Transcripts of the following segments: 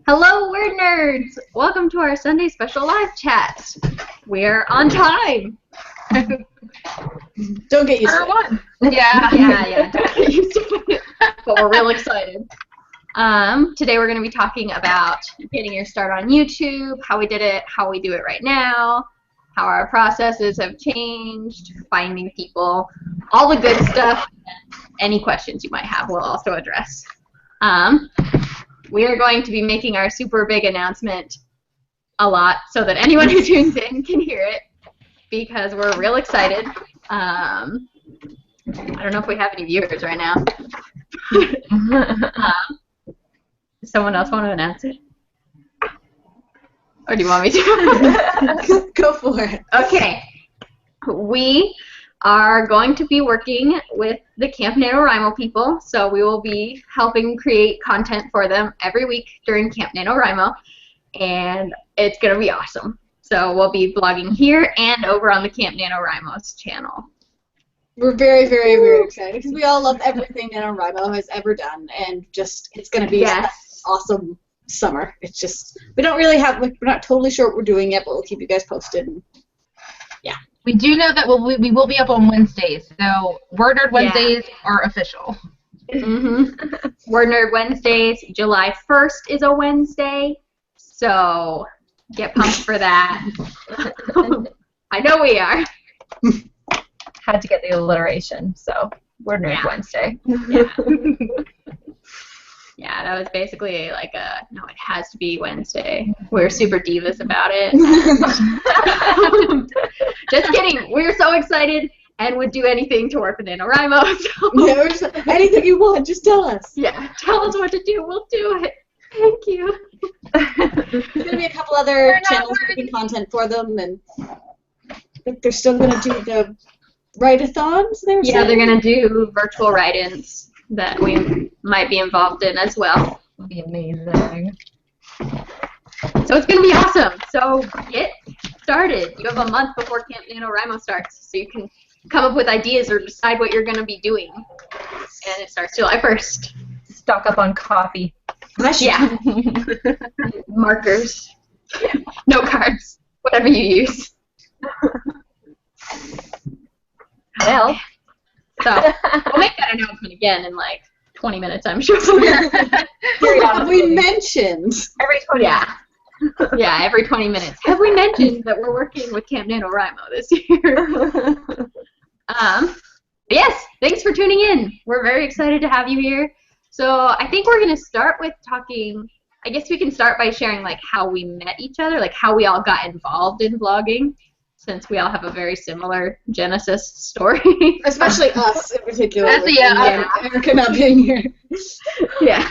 Hello, word nerds! Welcome to our Sunday special live chat. We're on time. Don't get used to it. Yeah. Don't get used to it. But we're real excited. Today we're going to be talking about getting your start on YouTube, how we did it, how we do it right now, how our processes have changed, finding people, all the good stuff. Any questions you might have we'll also address. We are going to be making our super big announcement a lot so that anyone who tunes in can hear it because we're real excited. I don't know if we have any viewers right now. Does someone else want to announce it? Or do you want me to? Go for it. Okay. We are going to be working with the Camp NaNoWriMo people, so we will be helping create content for them every week during Camp NaNoWriMo, and it's going to be awesome. So we'll be vlogging here and over on the Camp NaNoWriMo's channel. We're very, very, very excited because we all love everything NaNoWriMo has ever done, and just it's going to be an awesome summer. It's just we don't really have, we're not totally sure what we're doing yet, but we'll keep you guys posted. And, yeah. We do know that we will be up on Wednesdays, so Word Nerd Wednesdays are official. Word Nerd Wednesdays, July 1st is a Wednesday, so get pumped for that. I know we are. Had to get the alliteration, so Word Nerd Wednesday. Yeah, that was basically like no, it has to be Wednesday. We're super divas about it. Just kidding. We're so excited and would do anything to work with NaNoWriMo. So. Anything you want, just tell us. Yeah, tell us what to do. We'll do it. Thank you. There's going to be a couple other channels making content for them, and I think they're still going to do the write-a-thons. They're going to do virtual write-ins that we might be involved in as well. It'll be amazing. So it's going to be awesome. So get started. You have a month before Camp NaNoWriMo starts, so you can come up with ideas or decide what you're going to be doing. And it starts July 1st. Stock up on coffee. Yeah. Markers. Note cards. Whatever you use. Well. So we'll make that announcement again in like 20 minutes, I'm sure. Have we mentioned? Every 20 minutes. Yeah, every 20 minutes. Have we mentioned that we're working with Camp NaNoWriMo this year? Yes, thanks for tuning in. We're very excited to have you here. So I think we're going to start with talking, I guess we can start by sharing like how we met each other, like how we all got involved in vlogging, since we all have a very similar Genesis story. Especially us in particular. Erica not being here. Yeah.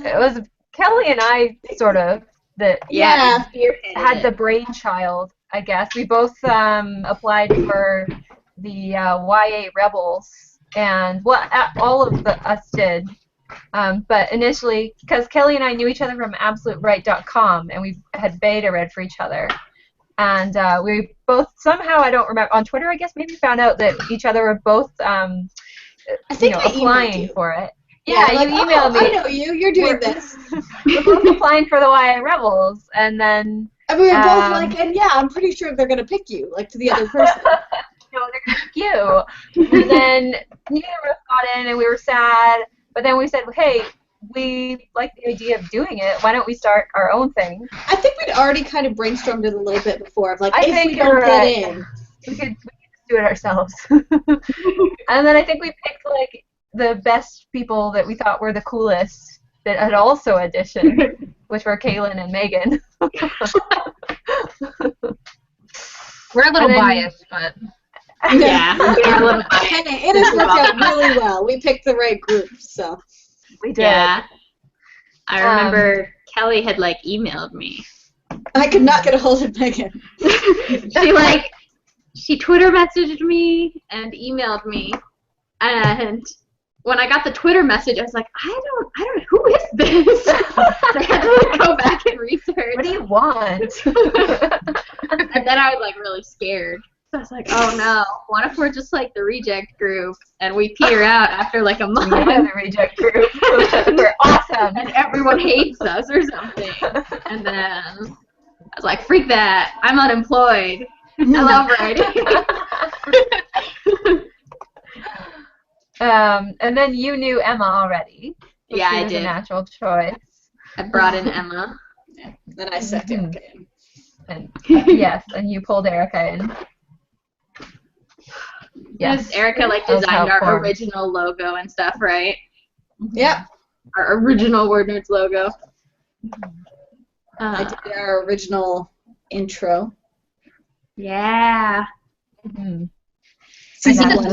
It was Kelly and I sort of that had the brainchild, I guess. We both applied for the YA Rebels, and all of us did. But initially, because Kelly and I knew each other from AbsoluteRight.com, and we had beta read for each other. And we both, somehow, I don't remember, on Twitter, I guess, maybe found out that each other were both applying for it. Yeah, you emailed me. I know you. You're doing this. We're both applying for the YA Rebels, and then... And we were both like, and yeah, I'm pretty sure they're going to pick you, like to the other person. No, they're going to pick you. And then neither of us got in, and we were sad. But then we said, hey, we like the idea of doing it. Why don't we start our own thing? I think we'd already kind of brainstormed it a little bit before. Of like, if we don't get in, we could do it ourselves. And then I think we picked like the best people that we thought were the coolest that had also auditioned, which were Kaylin and Megan. We're a little biased, but... Yeah, we're a little biased. Hey, it has worked out really well. We picked the right group, so. We did. Yeah. I remember Kelly had, like, emailed me. I could not get a hold of Megan. She Twitter messaged me and emailed me, and when I got the Twitter message, I was like, I don't know, who is this? I had to like, go back and research. What do you want? And then I was like really scared. So I was like, oh no, what if we're just like the reject group and we peter out after like a month? We are the reject group. We're awesome. And everyone hates us or something. And then I was like, freak that. I'm unemployed. I love writing. And then you knew Emma already. So Yeah, she I was did. a natural choice. I brought in Emma. Yeah. Then I sucked Erica in. And yes, and you pulled Erica in. Yes, Erica like That was how designed it our formed. original logo and stuff, right? Yeah. Our original Word Nerds logo. I did our original intro. Yeah. Mhm. I think Exactly.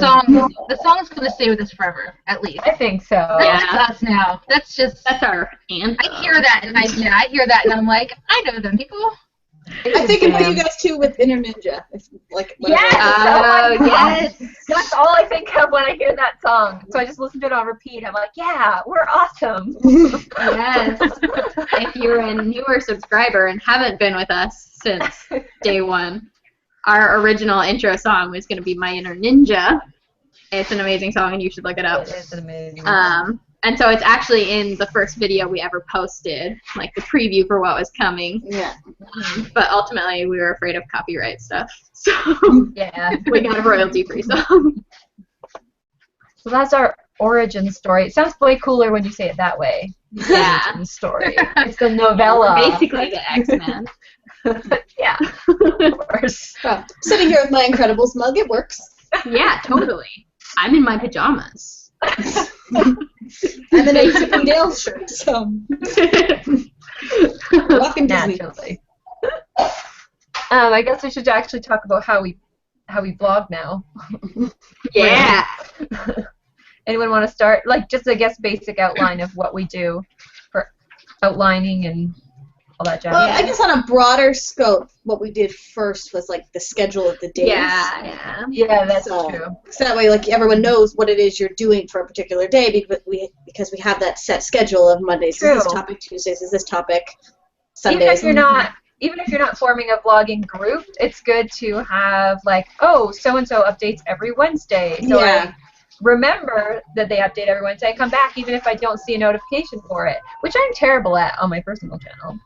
the song's gonna stay with us forever, at least. I think so. Yeah. That's us now. That's our anthem. I hear that and I hear that and I'm like, I know them people. I think about you guys too with Inner Ninja. If, like, whatever. Yes! Oh, yes. That's all I think of when I hear that song. So I just listen to it on repeat. I'm like, yeah, we're awesome. Yes. If you're a newer subscriber and haven't been with us since day one, our original intro song was going to be My Inner Ninja. It's an amazing song and you should look it up. It is an amazing song. And so it's actually in the first video we ever posted, like the preview for what was coming. Yeah. But ultimately we were afraid of copyright stuff. So Yeah. we got a royalty-free song. So that's our origin story. It sounds way cooler when you say it that way. The Yeah. origin story. It's the novella. Basically the X-Men. Yeah. Of course. Oh, sitting here with my Incredibles mug, it works. Yeah, totally. I'm in my pajamas. I'm in a Chip and Dale shirt, so walking Disney. Naturally. I guess we should actually talk about how we blog now. Yeah. Anyone want to start? Like, just I guess basic outline of what we do for outlining and all that jazz. Well, I guess on a broader scope, what we did first was like the schedule of the days. Yeah. Yeah, that's So- true. So that way, like everyone knows what it is you're doing for a particular day, because we have that set schedule of Mondays is this True. topic, Tuesdays is this topic, Sundays. Even if you're not forming a vlogging group, it's good to have like, oh, so and so updates every Wednesday. So Yeah. I remember that they update every Wednesday. I come back even if I don't see a notification for it, which I'm terrible at on my personal channel.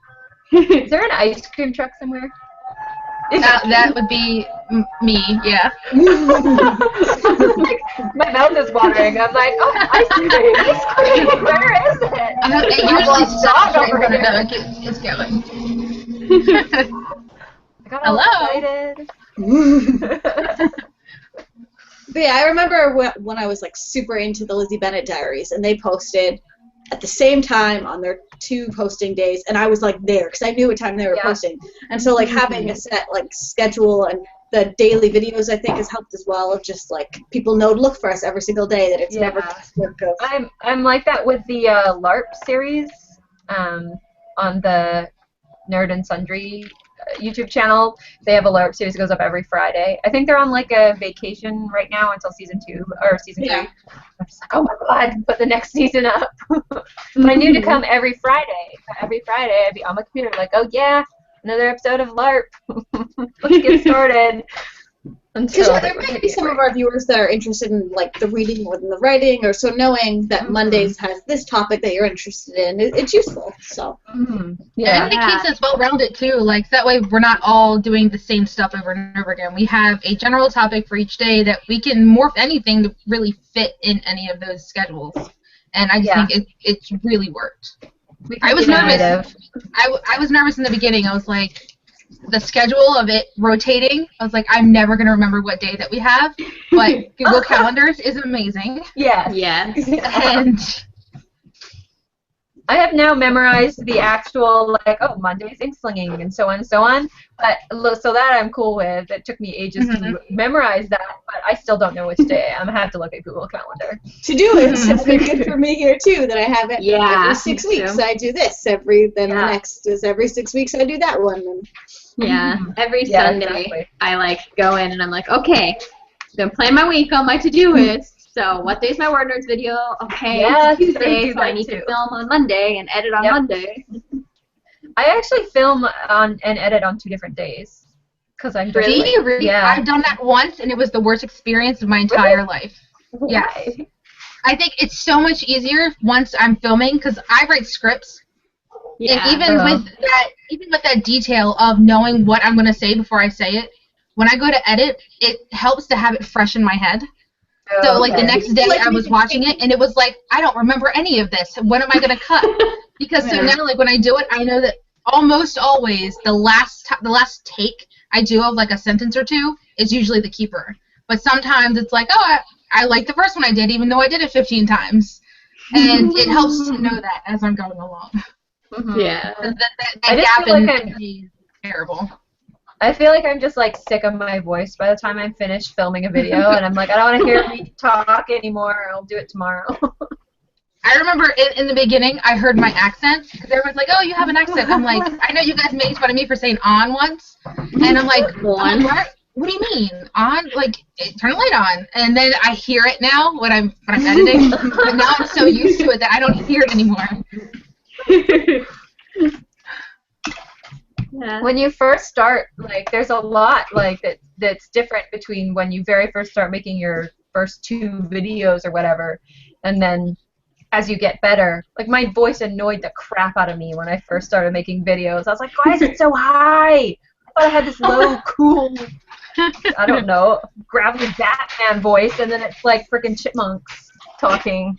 Is there an ice cream truck somewhere? That would be me, yeah. Like, my mouth is watering. I'm like, oh, ice cream. Where is it? It usually stops right in front of it. It's going. I got all Hello? excited. But yeah, I remember when I was like super into the Lizzie Bennett diaries, and they posted at the same time on their 2 posting days, and I was like there because I knew what time they were posting. And so like having a set like schedule and the daily videos I think has helped as well, of just like people know to look for us every single day, that it's never work of. I'm like that with the LARP series on the Nerd and Sundry YouTube channel. They have a LARP series that goes up every Friday. I think they're on like a vacation right now until season 2 or season 3. I'm just like, oh my god, put the next season up. But I knew to come every Friday. Every Friday I'd be on my computer like, oh yeah, another episode of LARP. Let's get started. Because there might be some of our viewers that are interested in like the reading more than the writing, or so knowing that Mondays has this topic that you're interested in, it's useful. So Yeah, and it keeps us well-rounded too. Like that way, we're not all doing the same stuff over and over again. We have a general topic for each day that we can morph anything to really fit in any of those schedules. And I just think it's really worked. I was nervous. I was nervous in the beginning. I was like, the schedule of it rotating, I was like, I'm never going to remember what day that we have, but Google Calendars is amazing. Yeah. And I have now memorized the actual, like, oh, Monday's ink slinging and so on and so on. But so that I'm cool with. It took me ages to memorize that, but I still don't know which day. I'm going to have to look at Google Calendar. To do it, it's been good for me here too, that I have it every 6 weeks. too. I do this. The next is every 6 weeks I do that one. And Every Sunday I like go in and I'm like, okay, I'm going to plan my week on my to-do list. So what day's my Word Nerds video? Okay, it's Tuesday, so I need to film on Monday and edit on Monday. I actually film and edit on 2 different days. Because I'm Really? Really? Yeah. I've done that once, and it was the worst experience of my entire life. Yes. Why? I think it's so much easier once I'm filming, because I write scripts. Yeah. And even with that detail of knowing what I'm going to say before I say it, when I go to edit, it helps to have it fresh in my head. So, like, the next day I was watching it, and it was like, I don't remember any of this. What am I going to cut? Because so now, like, when I do it, I know that almost always the last take I do of, like, a sentence or two is usually the keeper. But sometimes it's like, oh, I like the first one I did, even though I did it 15 times. And it helps to know that as I'm going along. Yeah. I just gap feel like in is terrible. I feel like I'm just like sick of my voice by the time I'm finished filming a video, and I'm like, I don't want to hear me talk anymore. I'll do it tomorrow. I remember in the beginning, I heard my accent, because everyone's like, oh, you have an accent. I'm like, I know you guys made fun of me for saying on once, and I'm like, On? what do you mean? On? Like, turn the light on. And then I hear it now when I'm editing, but now I'm so used to it that I don't hear it anymore. Yeah. When you first start, like, there's a lot like that's different between when you very first start making your first 2 videos or whatever, and then as you get better. Like, my voice annoyed the crap out of me when I first started making videos. I was like, why is it so high? I thought I had this low, cool, I don't know, gravelly Batman voice, and then it's like freaking chipmunks talking.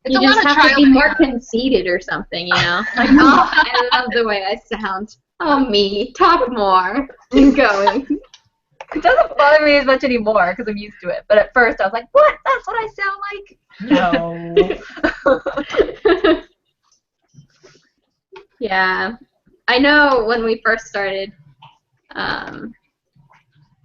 It's You a lot just of have trial to be and more error. conceited or something, you know? Like, oh, I love the way I sound. Oh, me. Talk more. Keep going. It doesn't bother me as much anymore because I'm used to it. But at first I was like, what? That's what I sound like? No. Yeah. I know when we first started,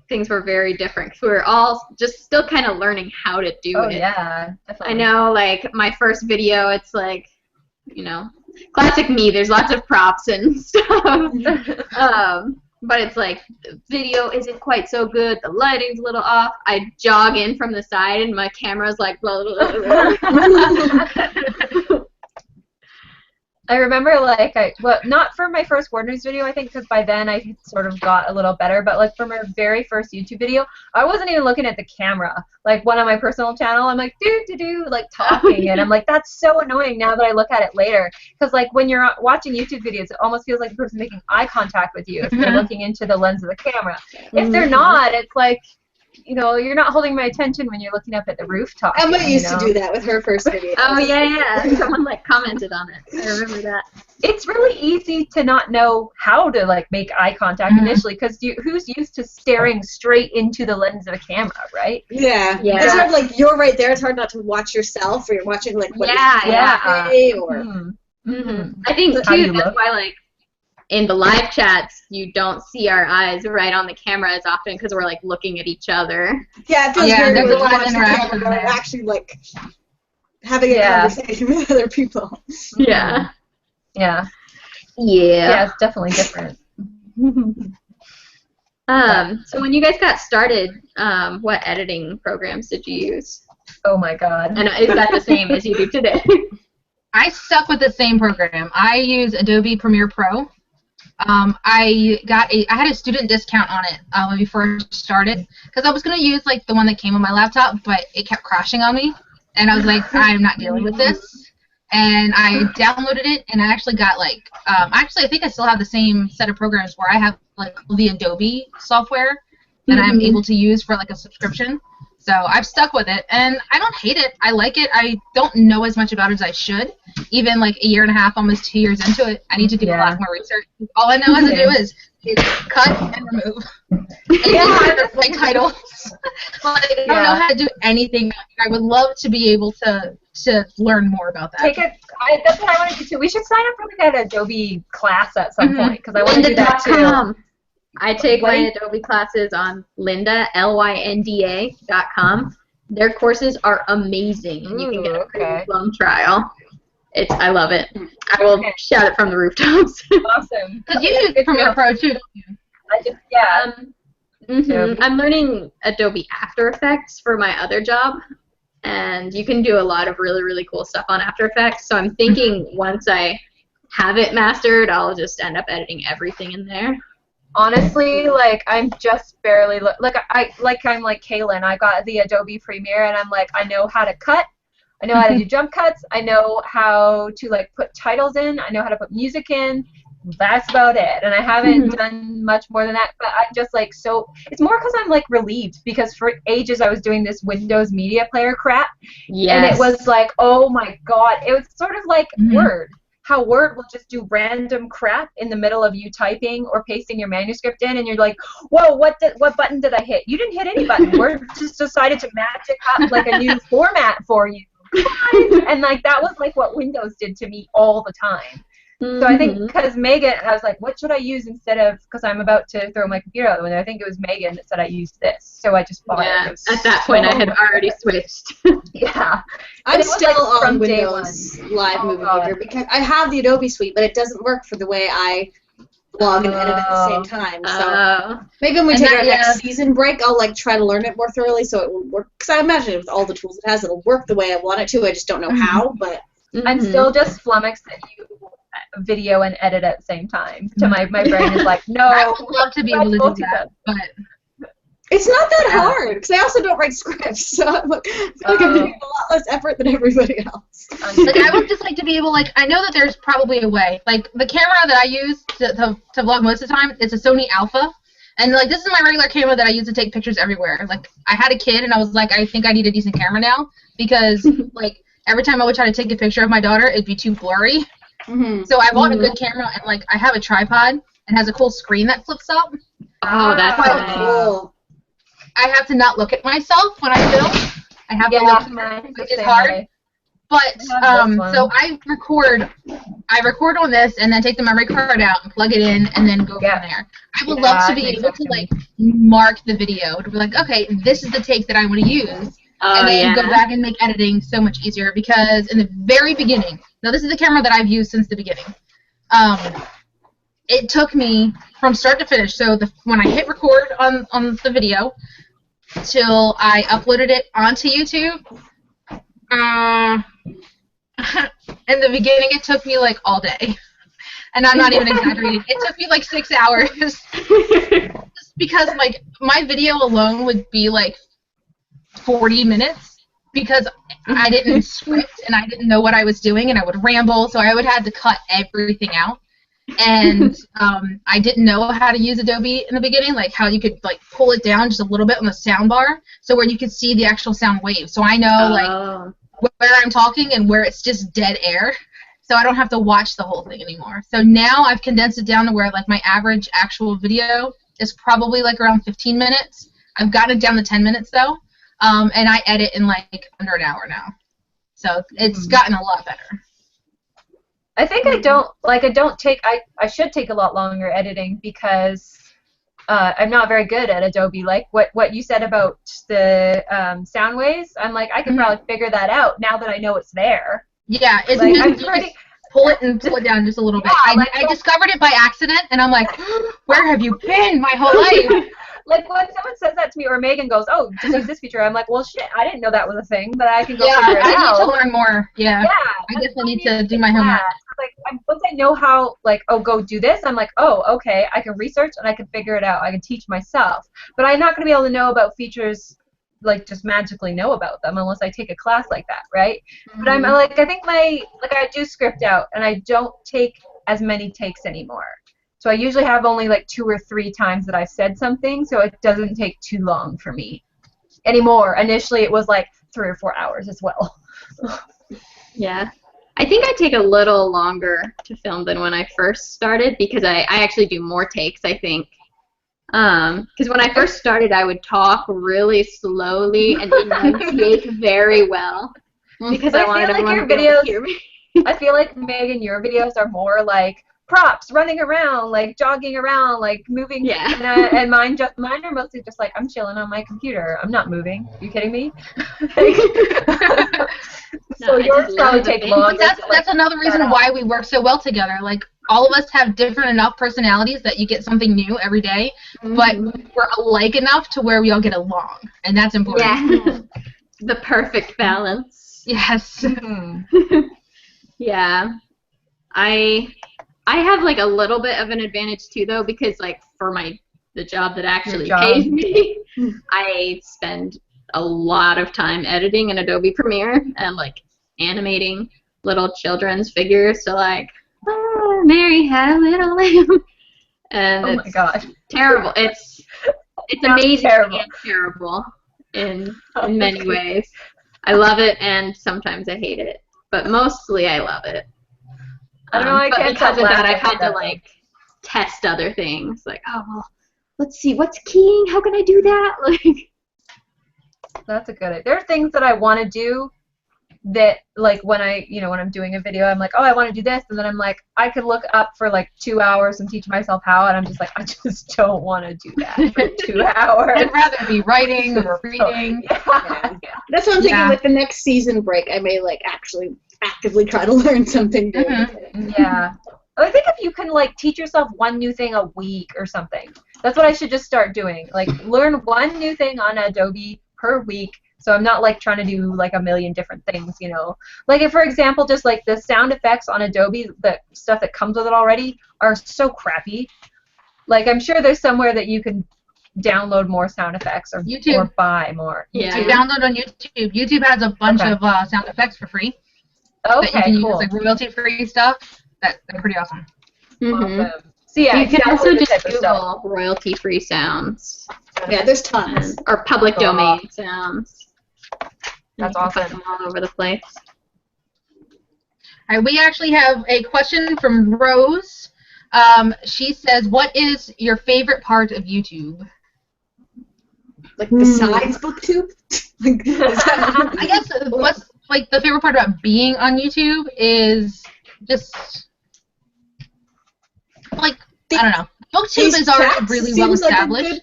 things were very different because we were all just still kind of learning how to do it. Yeah, definitely. I know, like, my first video, it's like, you know, classic me. There's lots of props and stuff. But it's like, the video isn't quite so good. The lighting's a little off. I jog in from the side, and my camera's like, blah, blah, blah, blah. I remember, like, not for my first Word News video, I think, because by then I sort of got a little better, but, like, for my very first YouTube video, I wasn't even looking at the camera. Like, one on my personal channel, I'm like, like, talking, and I'm like, that's so annoying now that I look at it later, because, like, when you're watching YouTube videos, it almost feels like the person's making eye contact with you if they're looking into the lens of the camera. If they're not, it's like, you know, you're not holding my attention when you're looking up at the rooftop. Emma used to do that with her first video. Oh, yeah. Someone, like, commented on it. I remember that. It's really easy to not know how to, like, make eye contact initially, because who's used to staring straight into the lens of a camera, right? Yeah. Yeah. It's hard, like, you're right there. It's hard not to watch yourself, or you're watching, like, what you say, or... I think, How do too, you that's look? why, like, in the live chats, you don't see our eyes right on the camera as often because we're, like, looking at each other. Yeah, it feels Yeah, very there's weird a lot to of watch the interaction camera, there. actually, like, having a conversation with other people. Yeah. Yeah. Yeah. It's definitely different. So when you guys got started, what editing programs did you use? Oh my god. And is that the same as you do today? I stuck with the same program. I use Adobe Premiere Pro. I had a student discount on it when we first started because I was going to use like the one that came on my laptop, but it kept crashing on me, and I was like, I'm not dealing with this. And I downloaded it, and I actually got like, I think I still have the same set of programs where I have like the Adobe software that I'm able to use for like a subscription. So I've stuck with it, and I don't hate it. I like it. I don't know as much about it as I should. Even like a year and a half, almost 2 years into it, I need to do a lot more research. All I know how to do is cut and remove. And like titles. Like, I don't know how to do anything. I would love to be able to learn more about that. That's what I want to do too. We should sign up for like an Adobe class at some point because I want to do that too. I take my Adobe classes on Lynda, LYNDA.com. Their courses are amazing, and you can get a full-blown trial. I love it. I will shout it from the rooftops. Awesome. Because you use Premiere Pro too, don't you? I'm learning Adobe After Effects for my other job, and you can do a lot of really, really cool stuff on After Effects. So I'm thinking once I have it mastered, I'll just end up editing everything in there. Honestly, like I'm just barely I'm like Kaylin. I got the Adobe Premiere, and I'm like, I know how to cut. I know how to do jump cuts. I know how to like put titles in. I know how to put music in. That's about it. And I haven't done much more than that. But I'm just like so. It's more because I'm like relieved because for ages I was doing this Windows Media Player crap, and it was like, oh my god, it was sort of like Word. How Word will just do random crap in the middle of you typing or pasting your manuscript in, and you're like, whoa, what button did I hit? You didn't hit any button. Word just decided to magic up like a new format for you. And like that was like what Windows did to me all the time. So I think because Megan, I was like, what should I use instead of, because I'm about to throw my computer out the window. I think it was Megan that said I used this. So I just bought it. At that point, I had already switched. Yeah. I'm still on Windows Live Movie Maker because I have the Adobe suite, but it doesn't work for the way I vlog and edit at the same time. So maybe when we take our next season break, I'll like try to learn it more thoroughly so it will work. Because I imagine with all the tools it has, it'll work the way I want it to. I just don't know how. But I'm still just flummoxed that you video and edit at the same time. To my brain is like, no. I would love to be able to do that, but it's not that hard because I also don't write scripts, so I feel like I'm doing a lot less effort than everybody else. Like I would just like to be able, like, I know that there's probably a way. Like the camera that I use to vlog most of the time, it's a Sony Alpha, and like this is my regular camera that I use to take pictures everywhere. Like I had a kid, and I was like, I think I need a decent camera now because like every time I would try to take a picture of my daughter, it'd be too blurry. So I bought a good camera, and like I have a tripod and has a cool screen that flips up. Oh, that's quite cool. I have to not look at myself when I film. I have to look, which is hard. But so I record on this, and then take the memory card out and plug it in, and then go from there. I would love to be able to like mark the video to be like, okay, this is the take that I want to use. And then go back and make editing so much easier because in the very beginning, now this is a camera that I've used since the beginning, it took me from start to finish, so when I hit record on the video till I uploaded it onto YouTube, in the beginning it took me like all day. And I'm not even exaggerating. It took me like 6 hours just because like my video alone would be like 40 minutes because I didn't script and I didn't know what I was doing and I would ramble, so I would have to cut everything out. And I didn't know how to use Adobe in the beginning, like how you could like pull it down just a little bit on the sound bar so where you could see the actual sound wave. So I know like where I'm talking and where it's just dead air, so I don't have to watch the whole thing anymore. So now I've condensed it down to where like my average actual video is probably like around 15 minutes. I've gotten it down to 10 minutes though. And I edit in like under an hour now, so it's gotten a lot better. I think I should take a lot longer editing because I'm not very good at Adobe. Like what you said about the sound waves, I'm like I could probably figure that out now that I know it's there. Yeah, it's like, just pull it down just a little bit. I discovered it by accident, and I'm like, where have you been my whole life? Like when someone says that to me, or Megan goes, "Oh, just use this feature," I'm like, "Well, shit, I didn't know that was a thing, but I can go figure it out." I need to learn more. Yeah. I guess I need to do my homework. Like once I know how, like, oh, go do this, I'm like, oh, okay, I can research and I can figure it out. I can teach myself, but I'm not gonna be able to know about features, like just magically know about them unless I take a class like that, right? But I'm like, I think I do script out, and I don't take as many takes anymore. So I usually have only like 2 or 3 times that I've said something, so it doesn't take too long for me anymore. Initially, it was like 3 or 4 hours as well. Yeah. I think I take a little longer to film than when I first started because I actually do more takes, I think. Because when I first started, I would talk really slowly and enunciate very well because I wanted everyone to be able to hear me. I feel like, Megan, your videos are more like props, running around, like jogging around, like moving. Yeah. And mine are mostly just like I'm chilling on my computer. I'm not moving. Are you kidding me? So yours probably take longer. That's another reason why we work so well together. Like all of us have different enough personalities that you get something new every day, but we're alike enough to where we all get along, and that's important. Yeah. The perfect balance. Yes. Yeah. I have like a little bit of an advantage too, though, because like for the job that actually pays me, I spend a lot of time editing in Adobe Premiere and like animating little children's figures. So like, oh, Mary had a little lamb, and oh my gosh, terrible. It's amazing and terrible in many ways. I love it, and sometimes I hate it, but mostly I love it. I don't know. I can't because of that, I've had to like test other things. Like, oh well, let's see, what's keying? How can I do that? Like, that's a good idea. There are things that I want to do that, like when I'm doing a video, I'm like, oh, I want to do this, and then I'm like, I could look up for like 2 hours and teach myself how, and I'm just like, I just don't want to do that for 2 hours. I'd rather be writing or reading. Yeah. That's what I'm thinking. With the next season break, I may like actually actively try to learn something new. Yeah. I think if you can like teach yourself one new thing a week or something, that's what I should just start doing. Like learn one new thing on Adobe per week. So I'm not like trying to do like a million different things, you know. Like if, for example, just like the sound effects on Adobe, the stuff that comes with it already, are so crappy. Like I'm sure there's somewhere that you can download more sound effects or buy more. Yeah. You download on YouTube. YouTube has a bunch of sound effects for free. Okay, that you can cool. use, like royalty-free stuff. They're pretty awesome. Awesome. So yeah, you can also just Google royalty-free sounds. Yeah, there's tons. Or public domain sounds. That's awesome. awesome. All over the place. All right, we actually have a question from Rose. She says, "What is your favorite part of YouTube?" Like besides BookTube? I guess what's like the favorite part about being on YouTube is just like I don't know. BookTube is already really well established. Like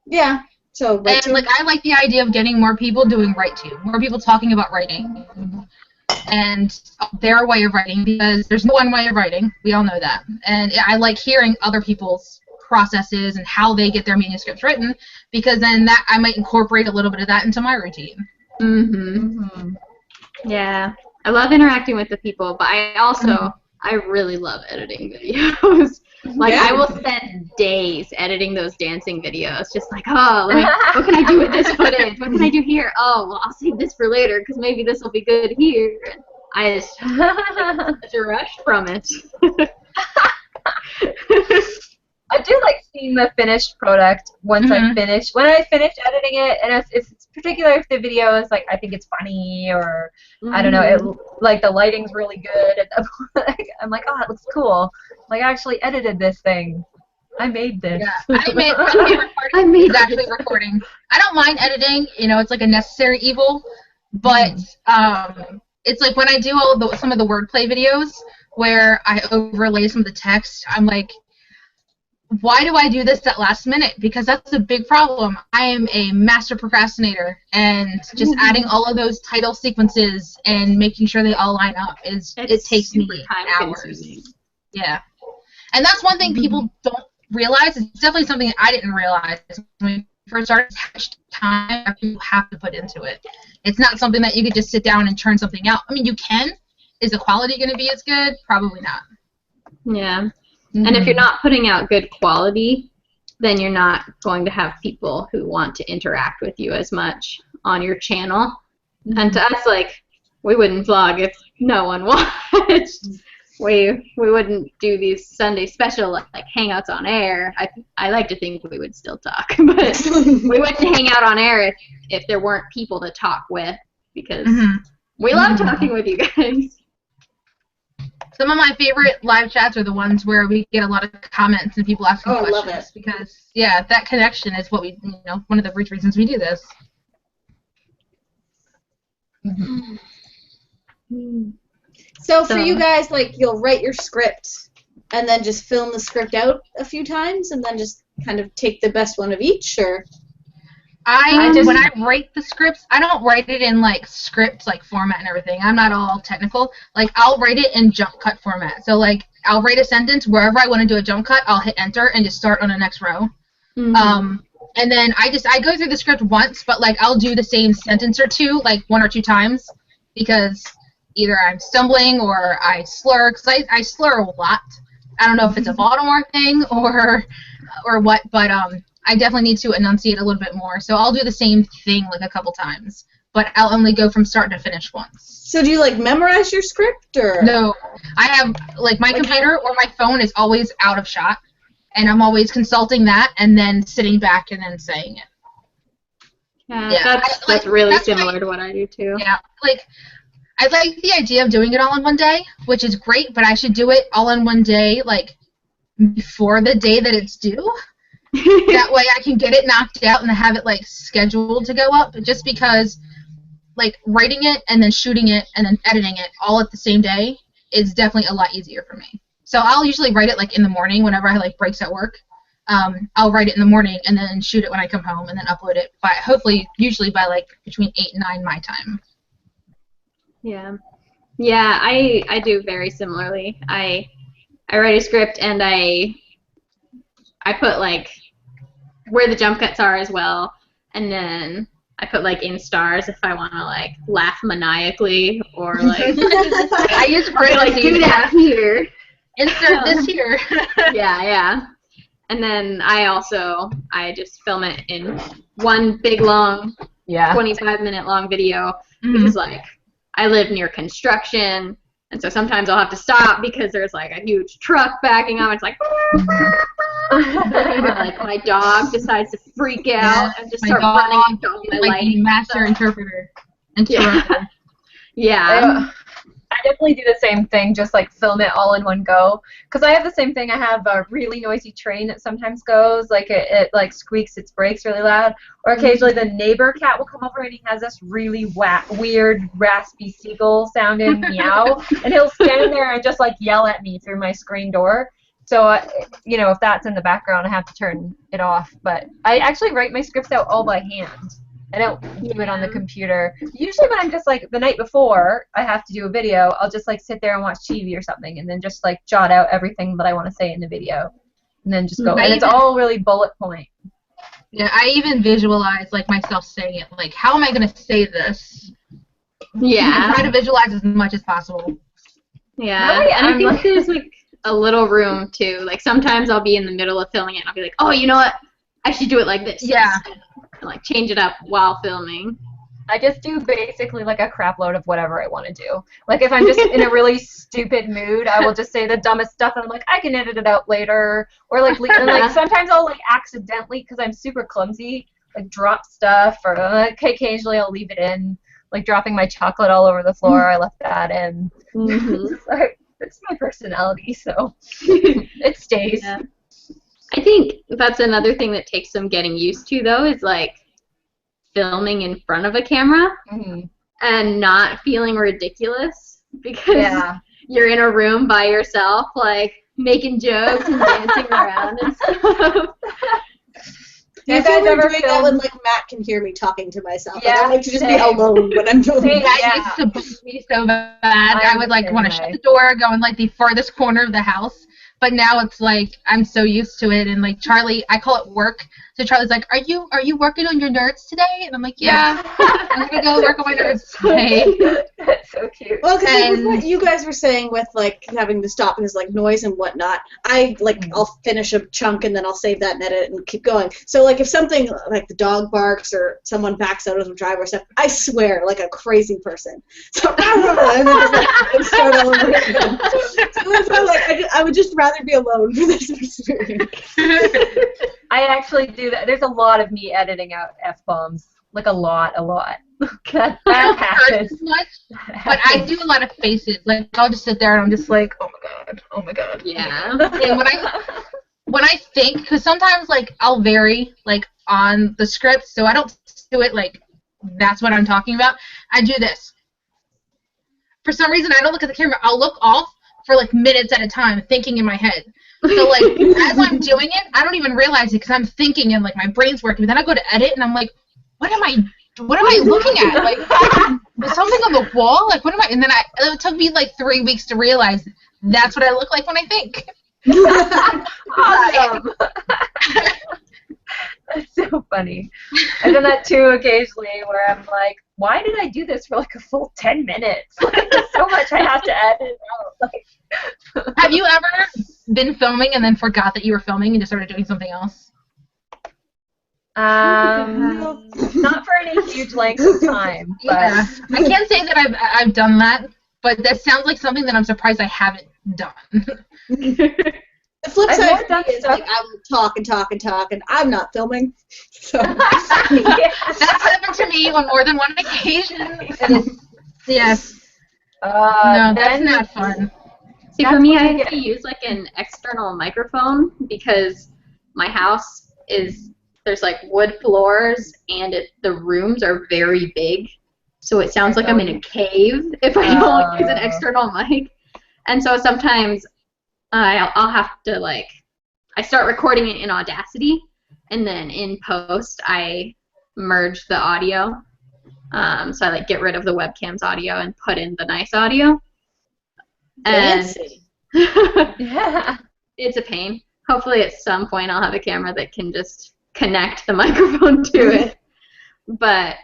yeah. So and like I like the idea of getting more people doing RightTube, more people talking about writing and their way of writing, because there's no one way of writing. We all know that. And I like hearing other people's processes and how they get their manuscripts written, because then that I might incorporate a little bit of that into my routine. Yeah, I love interacting with the people, but I also I really love editing videos. Like I will spend days editing those dancing videos, just like, oh, what can I do with this footage? What can I do here? Oh, well, I'll save this for later because maybe this will be good here. And I just such a rush from it. I do like seeing the finished product once I finish. When I finish editing it, and if it's particular, if the video is like I think it's funny or I don't know, like the lighting's really good, and I'm like, oh, it looks cool. Like I actually edited this thing. I made this. Yeah, my favorite part is actually recording. I don't mind editing. You know, it's like a necessary evil, but it's like when I do some of the wordplay videos where I overlay some of the text, I'm like, why do I do this at last minute? Because that's a big problem. I am a master procrastinator, and just adding all of those title sequences and making sure they all line up it takes me hours. Yeah, and that's one thing people don't realize. It's definitely something I didn't realize when we first started. How much time you have to put into it. It's not something that you could just sit down and turn something out. I mean, you can. Is the quality going to be as good? Probably not. Yeah. And if you're not putting out good quality, then you're not going to have people who want to interact with you as much on your channel. And to us, like, we wouldn't vlog if no one watched. We wouldn't do these Sunday special like hangouts on air. I like to think we would still talk, but we wouldn't hang out on air if there weren't people to talk with, because we love talking with you guys. Some of my favorite live chats are the ones where we get a lot of comments and people asking questions. I love it. Because, yeah, that connection is what one of the reasons we do this. So for you guys, like, you'll write your script and then just film the script out a few times and then just kind of take the best one of each, or? When I write the scripts, I don't write it in like script like format and everything. I'm not all technical. Like I'll write it in jump cut format. So like I'll write a sentence wherever I want to do a jump cut. I'll hit enter and just start on the next row. And then I go through the script once, but like I'll do the same sentence or two like 1 or 2 times, because either I'm stumbling or I slur, because I slur a lot. I don't know if it's a Baltimore thing or what, but I definitely need to enunciate a little bit more. So I'll do the same thing like a couple times, but I'll only go from start to finish once. So do you like memorize your script or? No, I have like my computer or my phone is always out of shot, and I'm always consulting that and then sitting back and then saying it. Yeah, that's really similar to what I do too. Yeah, like I like the idea of doing it all in one day, which is great, but I should do it all in one day, like before the day that it's due. That way I can get it knocked out and have it like scheduled to go up, just because like writing it and then shooting it and then editing it all at the same day is definitely a lot easier for me. So I'll usually write it like in the morning whenever I have like breaks at work. I'll write it in the morning and then shoot it when I come home and then upload it by usually by like between 8 and 9 my time. Yeah. Yeah, I do very similarly. I write a script and I put like where the jump cuts are as well, and then I put like in stars if I want to like laugh maniacally or like I use like do that here. Insert this here. Yeah. And then I just film it in one big long 25-minute long video, which is like I live near construction, and so sometimes I'll have to stop because there's like a huge truck backing up. It's like, or like my dog decides to freak out and just start running down my like the master interpreter. Yeah. I definitely do the same thing, just like film it all in one go. Because I have the same thing. I have a really noisy train that sometimes goes, like it like squeaks its brakes really loud. Or occasionally the neighbor cat will come over and he has this really weird, raspy seagull sounding meow. And he'll stand there and just like yell at me through my screen door. So, if that's in the background, I have to turn it off. But I actually write my scripts out all by hand. I don't do it on the computer. Usually when I'm just like the night before I have to do a video, I'll just like sit there and watch TV or something and then just like jot out everything that I want to say in the video and then just go. And it's all really bullet point. Yeah, I even visualize like myself saying it. Like, how am I going to say this? Yeah. I try to visualize as much as possible. Yeah. Really? And I think there's like a little room too. Like sometimes I'll be in the middle of filming it and I'll be like, oh, you know what? I should do it like this. Yeah. And like change it up while filming. I just do basically like a crap load of whatever I want to do. Like if I'm just in a really stupid mood, I will just say the dumbest stuff and I'm like, I can edit it out later. Or like, and like sometimes I'll like accidentally, because I'm super clumsy, like drop stuff, or occasionally I'll leave it in, like dropping my chocolate all over the floor. I left that in. So it's my personality, so it stays. Yeah. I think that's another thing that takes some getting used to, though, is like filming in front of a camera and not feeling ridiculous because you're in a room by yourself, like making jokes and dancing around and stuff. Do you guys ever doing that when like Matt can hear me talking to myself? Yeah, like, I like to just be alone when I'm filming. That used to bug me so bad. I would like want to shut the door, go in like the farthest corner of the house. But now it's like I'm so used to it, and like Charlie, I call it work. So Charlie's like, "Are you working on your nerds today?" And I'm like, "Yeah, I'm gonna go work on my nerds today." That's so cute. Well, because what you guys were saying with like having to stop and there's like noise and whatnot, I'll finish a chunk and then I'll save that and edit it and keep going. So like if something like the dog barks or someone backs out of the driveway or stuff, I swear like a crazy person. So and then just like start all over again. So that's why like I would just rather be alone for this experience. I actually do that. There's a lot of me editing out F-bombs. Like a lot. that happens. But I do a lot of faces. Like I'll just sit there and I'm just like, oh my god. Yeah. And when I think, because sometimes like I'll vary like on the script, so I don't do it like that's what I'm talking about. I do this. For some reason, I don't look at the camera. I'll look off for like minutes at a time, thinking in my head. So like as I'm doing it, I don't even realize it because I'm thinking and like my brain's working. But then I go to edit and I'm like, what am I looking at? Like there's something on the wall. Like what am I? And then it took me like 3 weeks to realize that's what I look like when I think. Awesome. That's so funny. I've done that too occasionally where I'm like, why did I do this for like a full 10 minutes? There's so much I have to edit out. Like, have you ever been filming and then forgot that you were filming and just started doing something else? Not for any huge length of time. But. Yeah, I can't say that I've done that, but that sounds like something that I'm surprised I haven't done. The flip side for me is like I will talk and talk and talk, and I'm not filming. So That's happened to me on more than one occasion. Yes. No, that's not fun. See, for me, I have to use like an external microphone because my house there's like wood floors and the rooms are very big, so it sounds like I'm in a cave if I don't use an external mic. And so sometimes I'll have to I start recording it in Audacity, and then in post I merge the audio. So I get rid of the webcam's audio and put in the nice audio. Fancy. Yeah. It's a pain. Hopefully at some point I'll have a camera that can just connect the microphone to it. But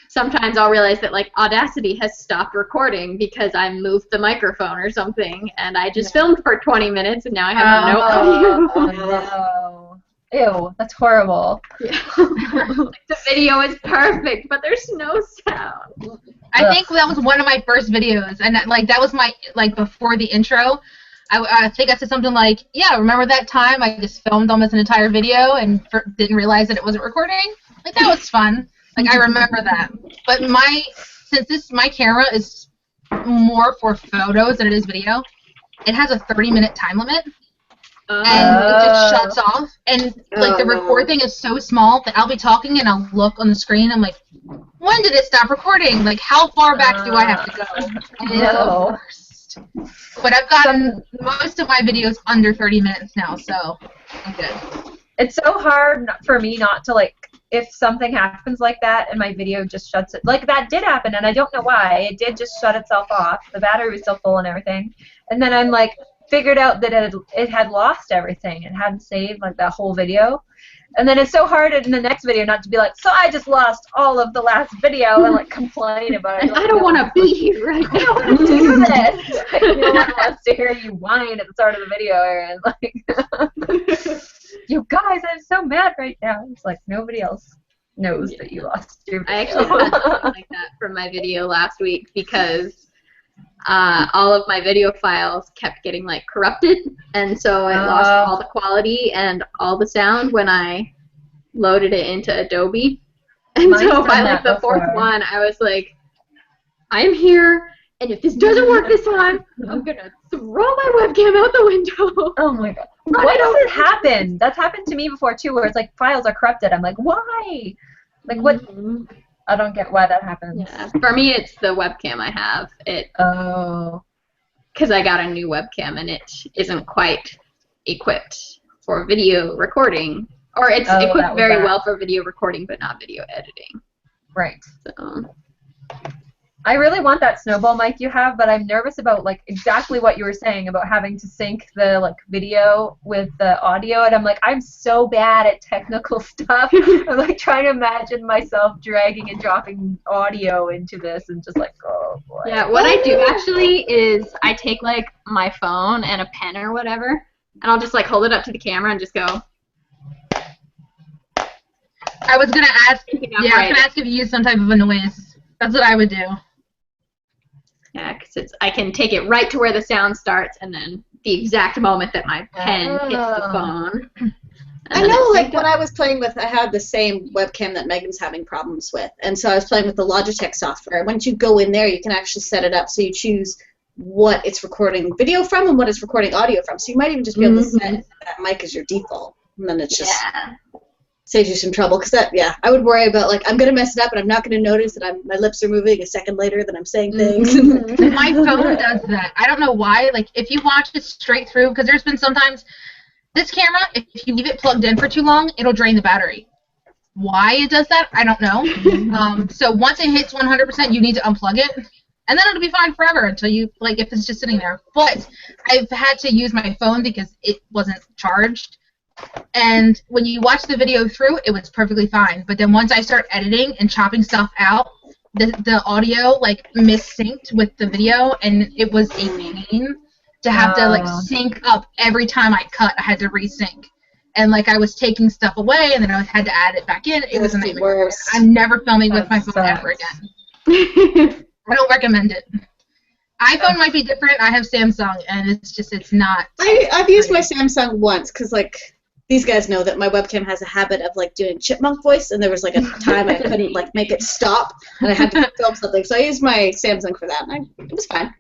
sometimes I'll realize that Audacity has stopped recording because I moved the microphone or something, and I just filmed for 20 minutes and now I have no audio. Oh, no. Ew, that's horrible. Yeah. The video is perfect, but there's no sound. I think that was one of my first videos, and that was my before the intro. I think I said something like, "Yeah, remember that time I just filmed almost an entire video and didn't realize that it wasn't recording? That was fun." I remember that. But since my camera is more for photos than it is video, it has a 30-minute time limit. And it just shuts off. And the record thing is so small that I'll be talking and I'll look on the screen. I'm like, when did it stop recording? How far back do I have to go? And it's the worst. But I've gotten most of my videos under 30 minutes now, so I'm good. It's so hard for me not to if something happens like that and my video just shuts it. That did happen, and I don't know why. It did just shut itself off. The battery was still full and everything. And then I'm figured out that it had lost everything. It hadn't saved that whole video. And then it's so hard in the next video not to be so I just lost all of the last video and complain about it. I don't want to be here right now. I don't want to do this. No one wants to hear you whine at the start of the video, Erin. You guys, I'm so mad right now. It's nobody else knows that you lost your video. I actually had something like that for my video last week because all of my video files kept getting corrupted, and so it lost all the quality and all the sound when I loaded it into Adobe. And so by the fourth one, I was like, I'm here, and if this doesn't work this time, I'm gonna throw my webcam out the window. Oh my god. Why does it happen? That's happened to me before too, where it's files are corrupted. I'm like, why? What? I don't get why that happens. Yeah. For me, it's the webcam I have. Because I got a new webcam and it isn't quite equipped for video recording, or it's equipped very well for video recording, but not video editing. Right. So. I really want that snowball mic you have, but I'm nervous about exactly what you were saying about having to sync the video with the audio, and I'm so bad at technical stuff. I'm trying to imagine myself dragging and dropping audio into this and just oh boy. Yeah, what I do actually is I take my phone and a pen or whatever, and I'll just hold it up to the camera and just go. I was gonna ask. I was gonna ask if you use some type of a noise. That's what I would do. Yeah, because I can take it right to where the sound starts, and then the exact moment that my pen hits the phone. I know, when I was playing with, I had the same webcam that Megan's having problems with, and so I was playing with the Logitech software. Once you go in there, you can actually set it up so you choose what it's recording video from and what it's recording audio from. So you might even just be able to set that mic as your default, and then it's just... Yeah. Saves you some trouble, because I would worry about I'm gonna mess it up and I'm not gonna notice that my lips are moving a second later that I'm saying things. My phone does that. I don't know why. If you watch it straight through, because there's been sometimes this camera, if you leave it plugged in for too long, it'll drain the battery. Why it does that, I don't know. So once it hits 100%, you need to unplug it, and then it'll be fine forever until you if it's just sitting there. But I've had to use my phone because it wasn't charged. And when you watch the video through, it was perfectly fine. But then once I start editing and chopping stuff out, the audio like missynced with the video, and it was a pain to have to like sync up every time I cut. I had to resync, and like I was taking stuff away, and then I had to add it back in. It was a nightmare. I'm never filming with my phone ever again. I don't recommend it. iPhone might be different. I have Samsung, and it's not. I've used my Samsung once because like. These guys know that my webcam has a habit of like doing chipmunk voice, and there was like a time I couldn't like make it stop, and I had to film something. So I used my Samsung for that, and it was fine.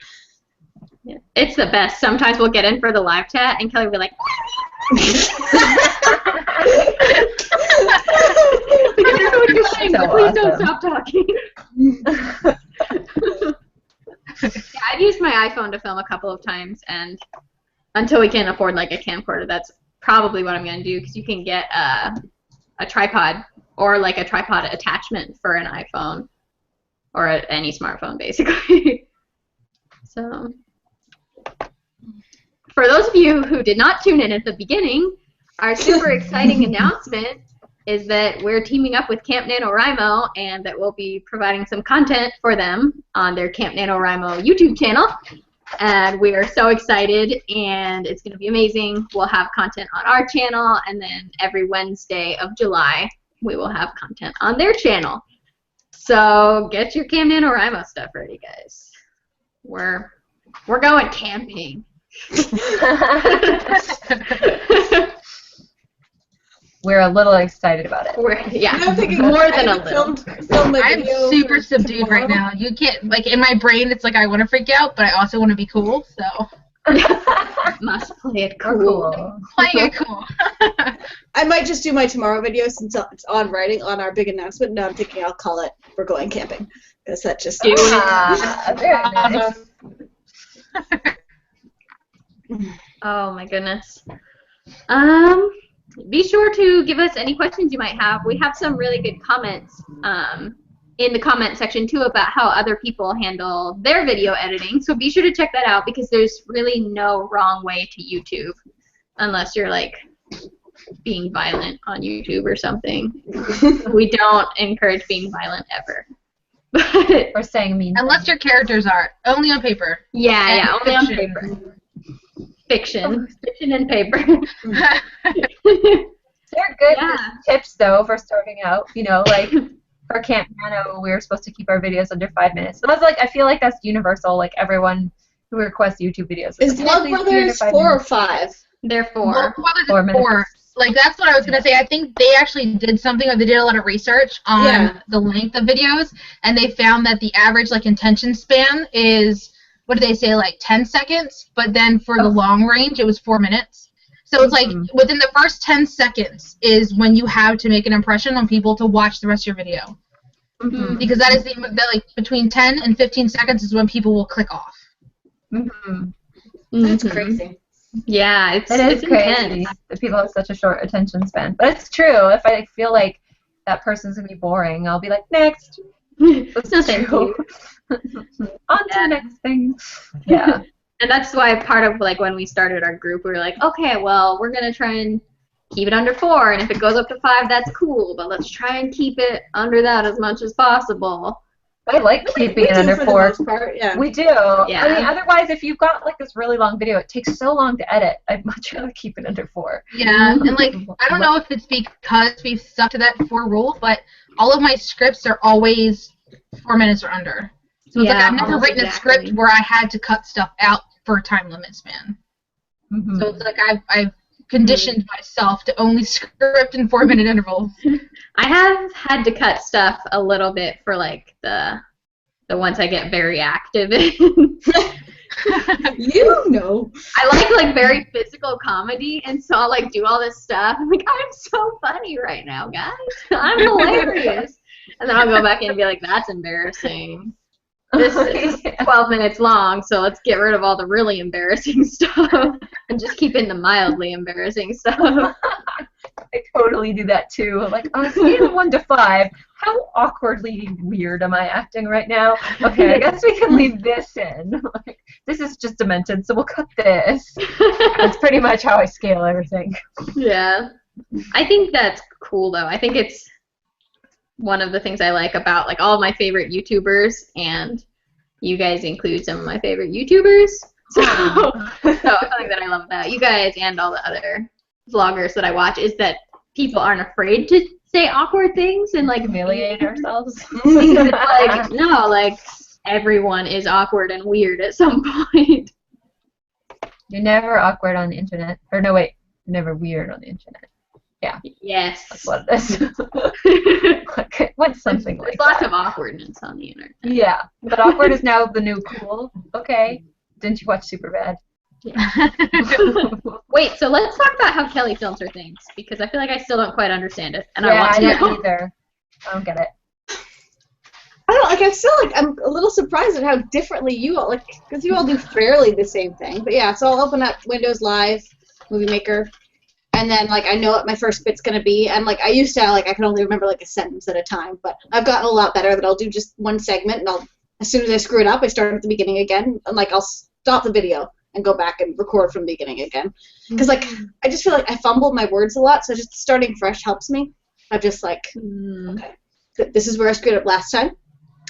Yeah. It's the best. Sometimes we'll get in for the live chat, and Kelly will be like, "I don't know what you're saying, but please don't stop talking." Yeah, I've used my iPhone to film a couple of times, and until we can afford like a camcorder, that's probably what I'm going to do, because you can get a tripod or like a tripod attachment for an iPhone or any smartphone, basically. So, for those of you who did not tune in at the beginning, our super exciting announcement is that we're teaming up with Camp NaNoWriMo, and that we'll be providing some content for them on their Camp NaNoWriMo YouTube channel. And we are so excited, and it's going to be amazing. We'll have content on our channel, and then every Wednesday of July, we will have content on their channel. So get your Camp NaNoWriMo stuff ready, guys. We're going camping. We're a little excited about it. I'm thinking more than a little. I'm super subdued right now. You can't, like, in my brain, it's like I want to freak out, but I also want to be cool, so. Must play it cool. Playing it cool. I might just do my tomorrow video since it's on writing on our big announcement. No, I'm thinking I'll call it "We're Going Camping," because that just. Very nice. Oh my goodness. Be sure to give us any questions you might have. We have some really good comments in the comment section too about how other people handle their video editing. So be sure to check that out, because there's really no wrong way to YouTube, unless you're like being violent on YouTube or something. We don't encourage being violent ever. Or saying mean. Unless your characters are only on paper. Yeah, only on paper. Fiction and paper. They're good tips though for starting out. You know, like for Camp Nano, we were supposed to keep our videos under 5 minutes. So I feel like that's universal. Like everyone who requests YouTube videos. Is Vlogbrothers 4 or 5? They're 4. Vlogbrothers 4. Like that's what I was gonna say. I think they actually did something, or they did a lot of research on the length of videos, and they found that the average like attention span is, what did they say, like 10 seconds, but then for the long range, it was 4 minutes. So it's like within the first 10 seconds is when you have to make an impression on people to watch the rest of your video. Because that is like between 10 and 15 seconds is when people will click off. That's crazy. Yeah, it's crazy that people have such a short attention span. But it's true. If I feel like that person's going to be boring, I'll be like, next. That's true. On to the next thing. Yeah. And that's why part of like when we started our group, we were like, okay, well, we're gonna try and keep it under 4, and if it goes up to 5, that's cool, but let's try and keep it under that as much as possible. I like keeping it under 4. We do. Yeah. I mean, otherwise, if you've got like this really long video, it takes so long to edit. I'd much rather keep it under 4. Yeah, and like I don't know if it's because we've stuck to that 4 rule, but all of my scripts are always 4 minutes or under. So it's like I've never written a script where I had to cut stuff out for a time limit span. So it's like I've conditioned myself to only script in 4-minute intervals. I have had to cut stuff a little bit for like the ones I get very active in. You know. I like very physical comedy, and so I'll like do all this stuff. I'm like, I'm so funny right now, guys. I'm hilarious. And then I'll go back in and be like, that's embarrassing. This is 12 minutes long, so let's get rid of all the really embarrassing stuff and just keep in the mildly embarrassing stuff. I totally do that too. Like, on a scale of 1 to 5, how awkwardly weird am I acting right now? Okay, I guess we can leave this in. Like, this is just demented, so we'll cut this. That's pretty much how I scale everything. Yeah. I think that's cool, though. I think it's one of the things I like about, like, all of my favorite YouTubers, and you guys include some of my favorite YouTubers. So something that I love about you guys and all the other vloggers that I watch is that people aren't afraid to say awkward things and like Humiliate ourselves. Because it's like, no, like everyone is awkward and weird at some point. You're never awkward on the internet. Or no, wait, you're never weird on the internet. Yeah. Yes. That's what it is. What's something There's like lots that? of awkwardness on the internet. Yeah, but awkward is now the new cool. Okay. Didn't you watch Superbad? Yeah. Wait, so let's talk about how Kelly films her things, because I feel like I still don't quite understand it, and I want to know. don't either. I don't get it. I don't like. I feel like I'm a little surprised at how differently you all like, because you all do fairly the same thing. But yeah, so I'll open up Windows Live, Movie Maker, and then like I know what my first bit's gonna be. And like I used to like I can only remember like a sentence at a time, but I've gotten a lot better that I'll do just one segment, and I'll as soon as I screw it up, I start at the beginning again, and like I'll stop the video and go back and record from the beginning again. Because like I just feel like I fumble my words a lot, so just starting fresh helps me. I'm just like, okay, this is where I screwed up last time.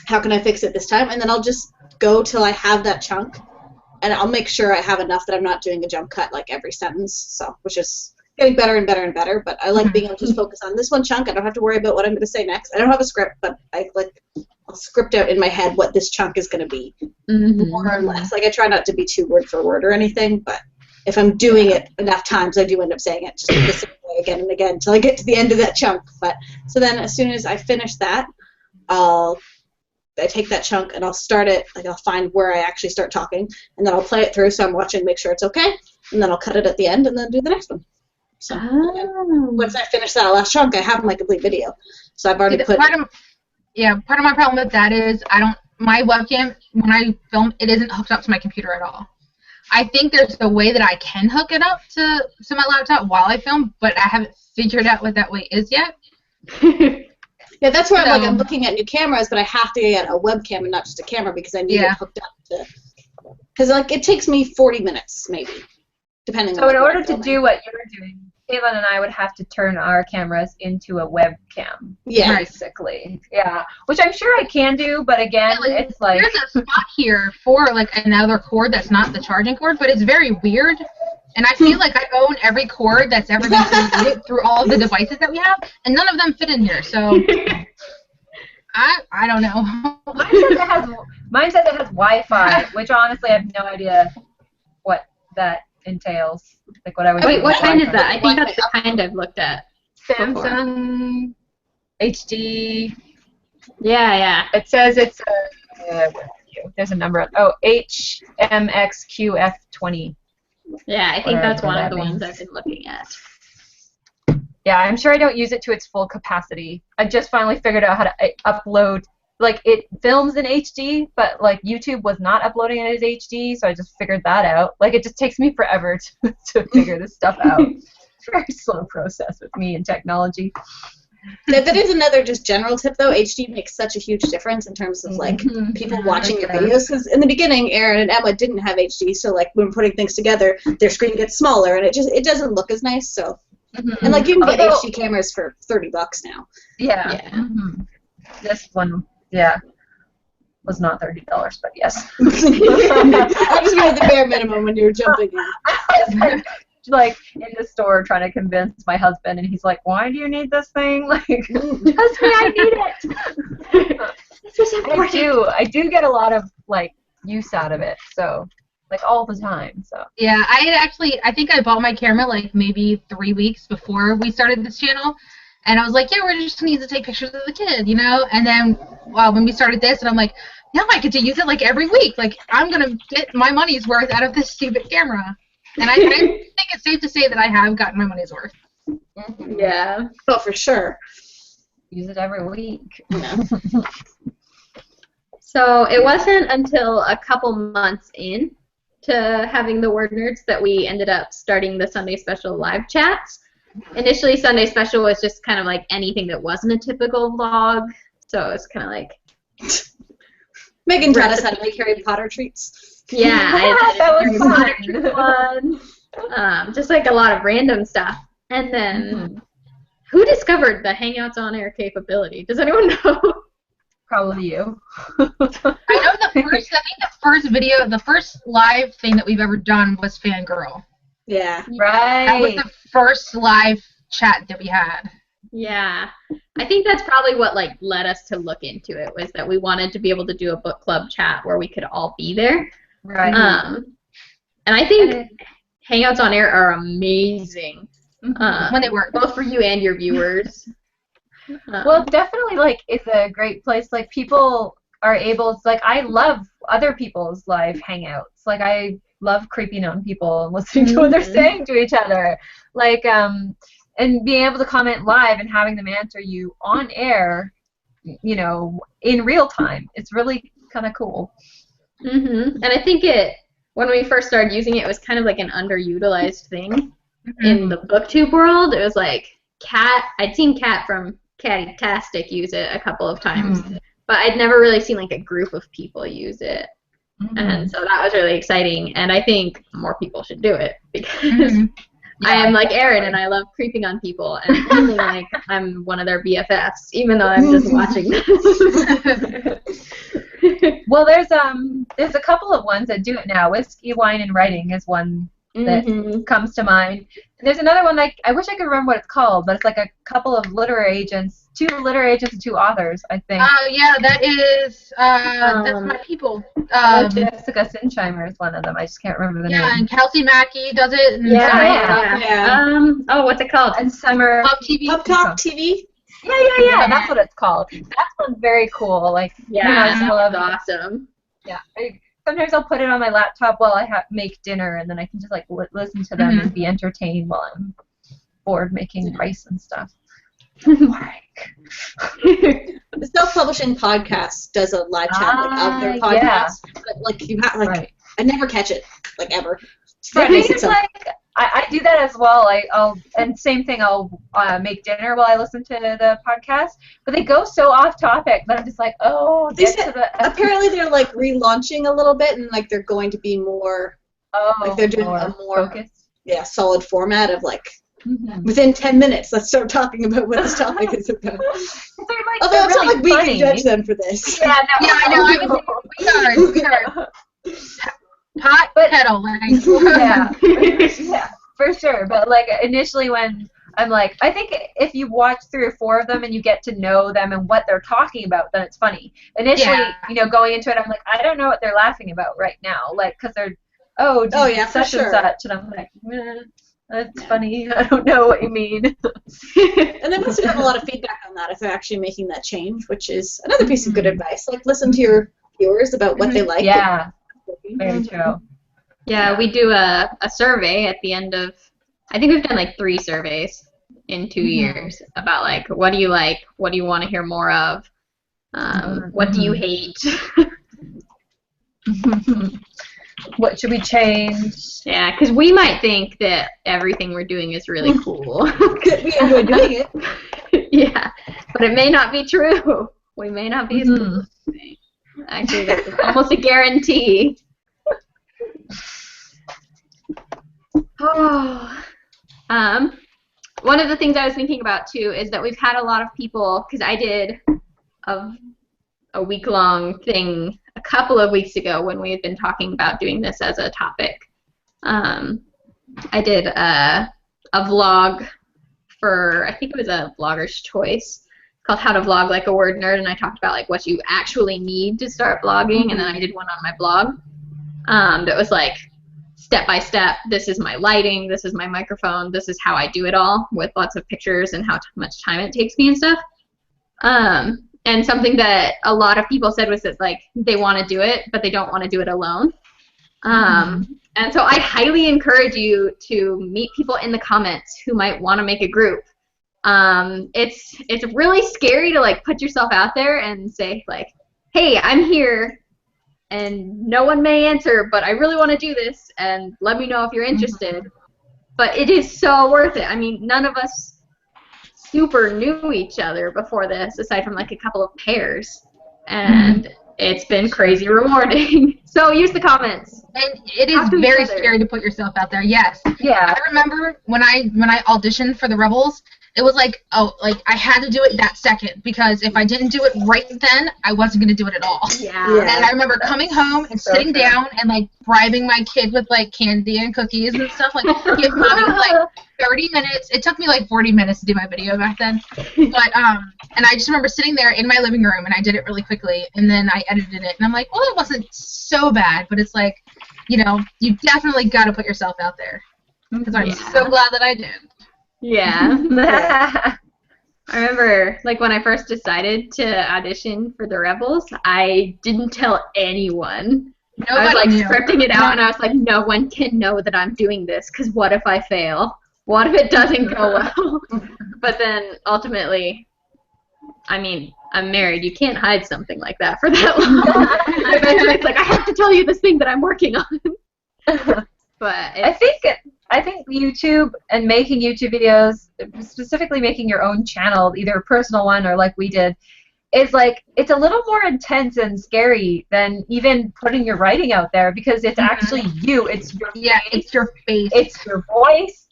How can I fix it this time? And then I'll just go till I have that chunk, and I'll make sure I have enough that I'm not doing a jump cut like every sentence. So, which is getting better and better and better. But I like being able to just focus on this one chunk. I don't have to worry about what I'm going to say next. I don't have a script, but I'll script out in my head what this chunk is going to be, more or less. Like I try not to be too word for word or anything, but if I'm doing it enough times, I do end up saying it just the same way again and again until I get to the end of that chunk. But so then, as soon as I finish that, I take that chunk and I'll start it. Like I'll find where I actually start talking, and then I'll play it through so I'm watching, make sure it's okay, and then I'll cut it at the end and then do the next one. So once I finish that last chunk, I have my complete video. So I've already put. Part of my problem with that is my webcam, when I film, it isn't hooked up to my computer at all. I think there's a way that I can hook it up to my laptop while I film, but I haven't figured out what that way is yet. Yeah, that's where I'm looking at new cameras, but I have to get a webcam and not just a camera because I need it hooked up to. Because like it takes me 40 minutes maybe, depending. So in order to do what you're doing, Caitlin and I would have to turn our cameras into a webcam. Yeah. Basically. Yeah. Which I'm sure I can do, but again, it's like there's a spot here for like another cord that's not the charging cord, but it's very weird. And I feel like I own every cord that's ever been created through all of the devices that we have, and none of them fit in here. So I don't know. Mine says it has Wi-Fi, which honestly I have no idea what that entails. Like what I would. Wait, what kind is that? I think that's the kind I've looked at. Samsung HD. Yeah. It says it's there's a number. Oh, HMXQF20. Yeah, I think that's one of the ones I've been looking at. Yeah, I'm sure I don't use it to its full capacity. I just finally figured out how to upload. Like, it films in HD, but, like, YouTube was not uploading it as HD, so I just figured that out. Like, it just takes me forever to figure this stuff out. It's a very slow process with me and technology. That is another just general tip, though. HD makes such a huge difference in terms of, like, people watching your videos. Because in the beginning, Erin and Emma didn't have HD, so, like, when putting things together, their screen gets smaller, and it doesn't look as nice, so. And, like, you can get HD cameras for $30 now. Yeah. This one, was not $30, but yes. I just wanted the bare minimum when you were jumping in. Like in the store trying to convince my husband, and he's like, "Why do you need this thing?" Like, trust me, I need it. I do get a lot of like use out of it, so like all the time. So yeah, I think I bought my camera like maybe 3 weeks before we started this channel, and I was like, yeah, we're just gonna use it to take pictures of the kid, you know. And then when we started this, and I'm like, now I get to use it like every week. Like I'm gonna get my money's worth out of this stupid camera. And I think it's safe to say that I have gotten my money's worth. Yeah. Oh, for sure. Use it every week. Yeah. So it wasn't until a couple months in to having the Word Nerds that we ended up starting the Sunday Special live chats. initially Sunday Special was just kind of like anything that wasn't a typical vlog. So it's kind of like Megan taught us how to make Harry Potter treats. Yeah, that was fun. Just like a lot of random stuff. And then, who discovered the Hangouts on Air capability? Does anyone know? Probably you. I know I think the first live thing that we've ever done was Fangirl. Yeah. Right. That was the first live chat that we had. Yeah. I think that's probably what like led us to look into it, was that we wanted to be able to do a book club chat where we could all be there. Right. And I think Hangouts on Air are amazing. When they work. Both for you and your viewers. Well, definitely, like, is a great place. Like, people are able to, like, I love other people's live hangouts. Like, I love creeping on people and listening to what they're saying to each other. Like, and being able to comment live and having them answer you on air, you know, in real time. It's really kind of cool. And I think when we first started using it, it was kind of like an underutilized thing in the booktube world. It was like I'd seen Kat from Catty-tastic use it a couple of times, but I'd never really seen like a group of people use it. And so that was really exciting, and I think more people should do it, because I am like Erin and I love creeping on people and feeling like I'm one of their BFFs, even though I'm just watching them. Well, there's a couple of ones that do it now. Whiskey, Wine, and Writing is one that comes to mind. And there's another one, like, I wish I could remember what it's called, but it's like a couple of literary agents, 2 literary agents and 2 authors, I think. Yeah, that is that's my people. Jessica Sinsheimer is one of them. I just can't remember the name. Yeah, and Kelsey Mackey does it. And Yeah. What's it called? And Summer Pub TV. Pub Talk TV. Yeah. That's what it's called. That one's very cool. Like, that one's awesome. Yeah. Sometimes I'll put it on my laptop while I make dinner, and then I can just like listen to them and be entertained while I'm bored making rice and stuff. The Self-Publishing Podcast does a live chat of their podcast, but like you have I never catch it like ever. It's like I do that as well. And same thing. I'll make dinner while I listen to the podcast. But they go so off topic that I'm just like, apparently they're like relaunching a little bit, and like they're going to be more. Like they're doing a more focused. Solid format of like. Within 10 minutes, let's start talking about what this topic is about. Although it's not like we can judge them for this. I know. We are. Hot kettle. Yeah, for sure. But like initially, when I'm like, I think if you watch 3 or 4 of them and you get to know them and what they're talking about, then it's funny. Initially, going into it, I'm like, I don't know what they're laughing about right now, like because they're such and such, and I'm like, that's funny. I don't know what you mean. And they must have a lot of feedback on that if they're actually making that change, which is another piece of good advice. Like, listen to your viewers about what they like. Yeah, very true. Yeah, we do a survey at the end of, I think we've done like 3 surveys in 2 years about like, what do you like? What do you want to hear more of? What do you hate? What should we change? Yeah, because we might think that everything we're doing is really cool. We enjoy doing it. Yeah, but it may not be true. We may not be as cool as we think. Actually, that's almost a guarantee. One of the things I was thinking about too is that we've had a lot of people, because I did a week-long thing a couple of weeks ago when we had been talking about doing this as a topic. I did a vlog for, I think it was a Vlogger's Choice, called How to Vlog Like a Word Nerd, and I talked about like what you actually need to start vlogging, and then I did one on my blog that was like step by step, this is my lighting, this is my microphone, this is how I do it all, with lots of pictures and how much time it takes me and stuff. And something that a lot of people said was that like they want to do it, but they don't want to do it alone. And so I highly encourage you to meet people in the comments who might want to make a group. It's really scary to like put yourself out there and say like, hey, I'm here and no one may answer, but I really want to do this, and let me know if you're interested. But it is so worth it. I mean, none of us super knew each other before this, aside from like a couple of pairs. And it's been crazy rewarding. So use the comments. And it is very scary to put yourself out there. Yes. Yeah. I remember when I auditioned for the Rebels, it was like, I had to do it that second, because if I didn't do it right then, I wasn't going to do it at all. Yeah. And I remember coming home and sitting down and like bribing my kid with like candy and cookies and stuff. Like, give mommy like 30 minutes. It took me like 40 minutes to do my video back then. But and I just remember sitting there in my living room, and I did it really quickly, and then I edited it, and I'm like, well, it wasn't so bad, but it's like, you know, you definitely got to put yourself out there. Because I'm so glad that I did. Yeah. I remember, like, when I first decided to audition for the Rebels, I didn't tell anyone. I was, like, scripting it out, and I was like, no one can know that I'm doing this, because what if I fail? What if it doesn't go well? But then, ultimately, I mean, I'm married. You can't hide something like that for that long. Eventually, it's like, I have to tell you this thing that I'm working on. But I think YouTube and making YouTube videos, specifically making your own channel, either a personal one or like we did, is like, it's a little more intense and scary than even putting your writing out there, because it's actually you. It's your face. It's your face. It's your voice.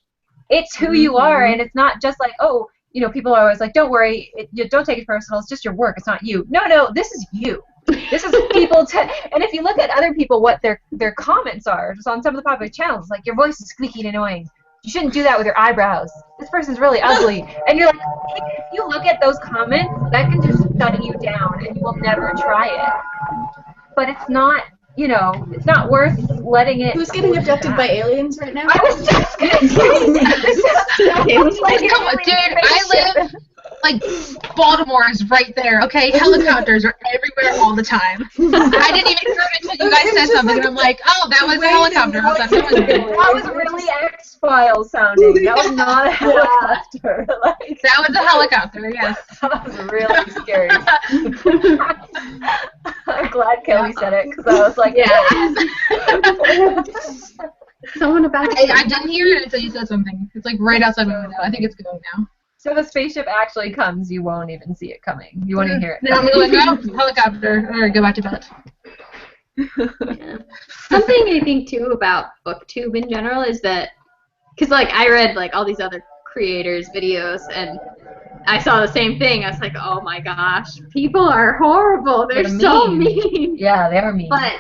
It's who you are, and it's not just like, oh, you know, people are always like, don't worry, don't take it personal. It's just your work. It's not you. No, this is you. This is people, and if you look at other people, what their comments are just on some of the popular channels, like, your voice is squeaky and annoying. You shouldn't do that with your eyebrows. This person's really ugly. And you're like, if you look at those comments, that can just shut you down, and you will never try it. But it's not, you know, it's not worth letting it. Who's getting abducted by aliens right now? I was just gonna say. Come on, dude, I live. Like, Baltimore is right there, okay? Helicopters are everywhere all the time. I didn't even hear it until you guys said something, and I'm like, oh, that was a helicopter. That was really X-Files sounding. That was not a helicopter. Like, that was a helicopter, yes. That was really scary. I'm glad Kelly said it, because I was like, Someone about I didn't hear it until you said something. It's like right outside my window. I think it's going now. So if a spaceship actually comes, you won't even see it coming. You won't even hear it. Then I'm like, oh, helicopter. All right, go back to bed. Yeah. Something I think, too, about BookTube in general is that, because, like, I read, like, all these other creators' videos, and I saw the same thing. I was like, oh, my gosh, people are horrible. They're so mean. Yeah, they are mean. But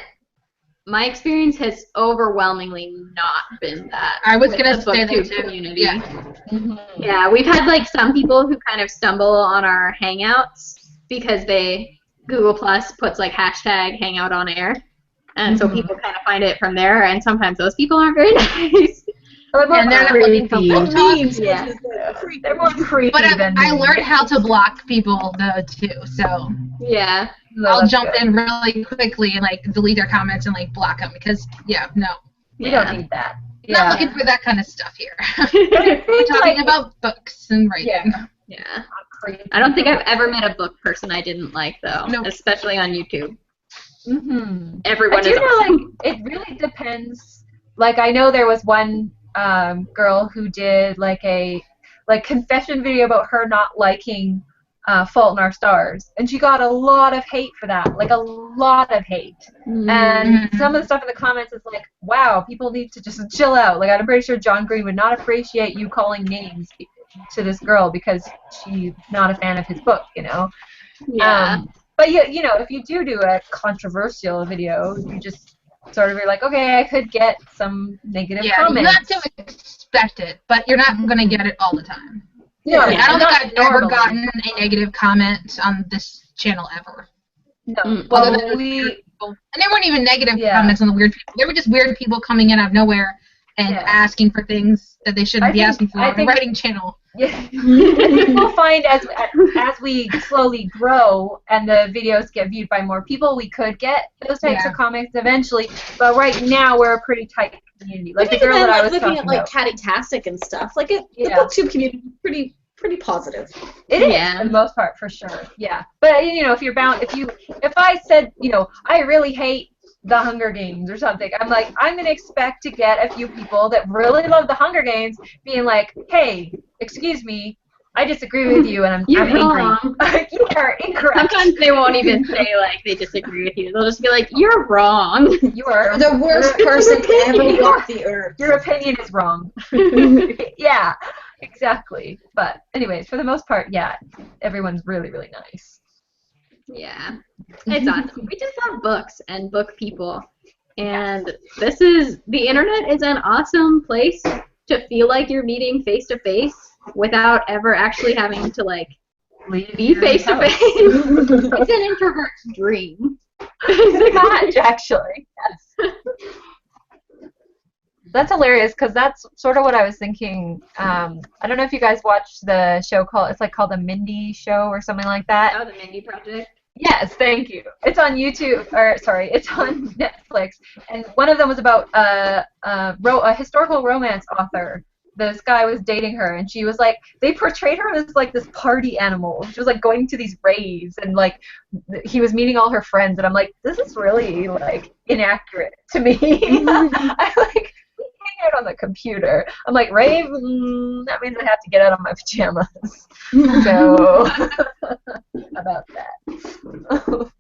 my experience has overwhelmingly not been that. I was gonna say that too. Community. Yeah. Yeah, we've had like some people who kind of stumble on our Hangouts because Google Plus puts like hashtag Hangout on air, and so people kind of find it from there. And sometimes those people aren't very nice. And they're not looking for book talk. Yeah. They're more creepy. But I learned how to block people though too. So yeah. I'll jump in really quickly and like delete their comments and like block them, because we don't need that. Not looking for that kind of stuff here. We're talking about books and writing. Yeah. I don't think I've ever met a book person I didn't like though, especially on YouTube. Everyone is awesome. Like, it really depends. Like, I know there was one girl who did like a confession video about her not liking Fault in Our Stars, and she got a lot of hate for that, like a lot of hate. And some of the stuff in the comments is like, wow, people need to just chill out. Like, I'm pretty sure John Green would not appreciate you calling names to this girl because she's not a fan of his book, you know. Yeah. But you know, if you do a controversial video, you just sort of are like, okay, I could get some negative comments. You have to expect it, but you're not going to get it all all the time. I don't think I've ever gotten a negative comment on this channel ever. No. Well, and they weren't even negative comments on the weird people. They were just weird people coming in out of nowhere and asking for things that they shouldn't be asking for on a writing channel. Yeah. People find as we slowly grow and the videos get viewed by more people, we could get those types of comments eventually. But right now, we're a pretty tight community. Like the girl that I was looking talking at, like about. Catty-tastic and stuff. Like the BookTube community is pretty positive. It is for the most part, for sure. Yeah. But you know, if I said, you know, I really hate The Hunger Games or something. I'm like, I'm going to expect to get a few people that really love The Hunger Games being like, hey, excuse me, I disagree with you, and I'm angry. Wrong. You are incorrect. Sometimes they won't even say, like, they disagree with you. They'll just be like, you're wrong. You are the worst person to ever walk the earth. Your opinion is wrong. Yeah, exactly. But anyways, for the most part, yeah, everyone's really, really nice. Yeah. It's awesome. We just love books and book people. And the internet is an awesome place to feel like you're meeting face to face without ever actually having to, like, be face to face. It's an introvert's dream. It's a match, actually. Yes. That's hilarious because that's sort of what I was thinking. I don't know if you guys watched the show called The Mindy Show or something like that. Oh, the Mindy Project? Yes, thank you. It's on YouTube, it's on Netflix, and one of them was about a historical romance author. This guy was dating her, and she was like, they portrayed her as like this party animal. She was like going to these raves, and like he was meeting all her friends, and I'm like, this is really like inaccurate to me. I like hang out on the computer. I'm like, rave? That means I have to get out of my pajamas. So about that.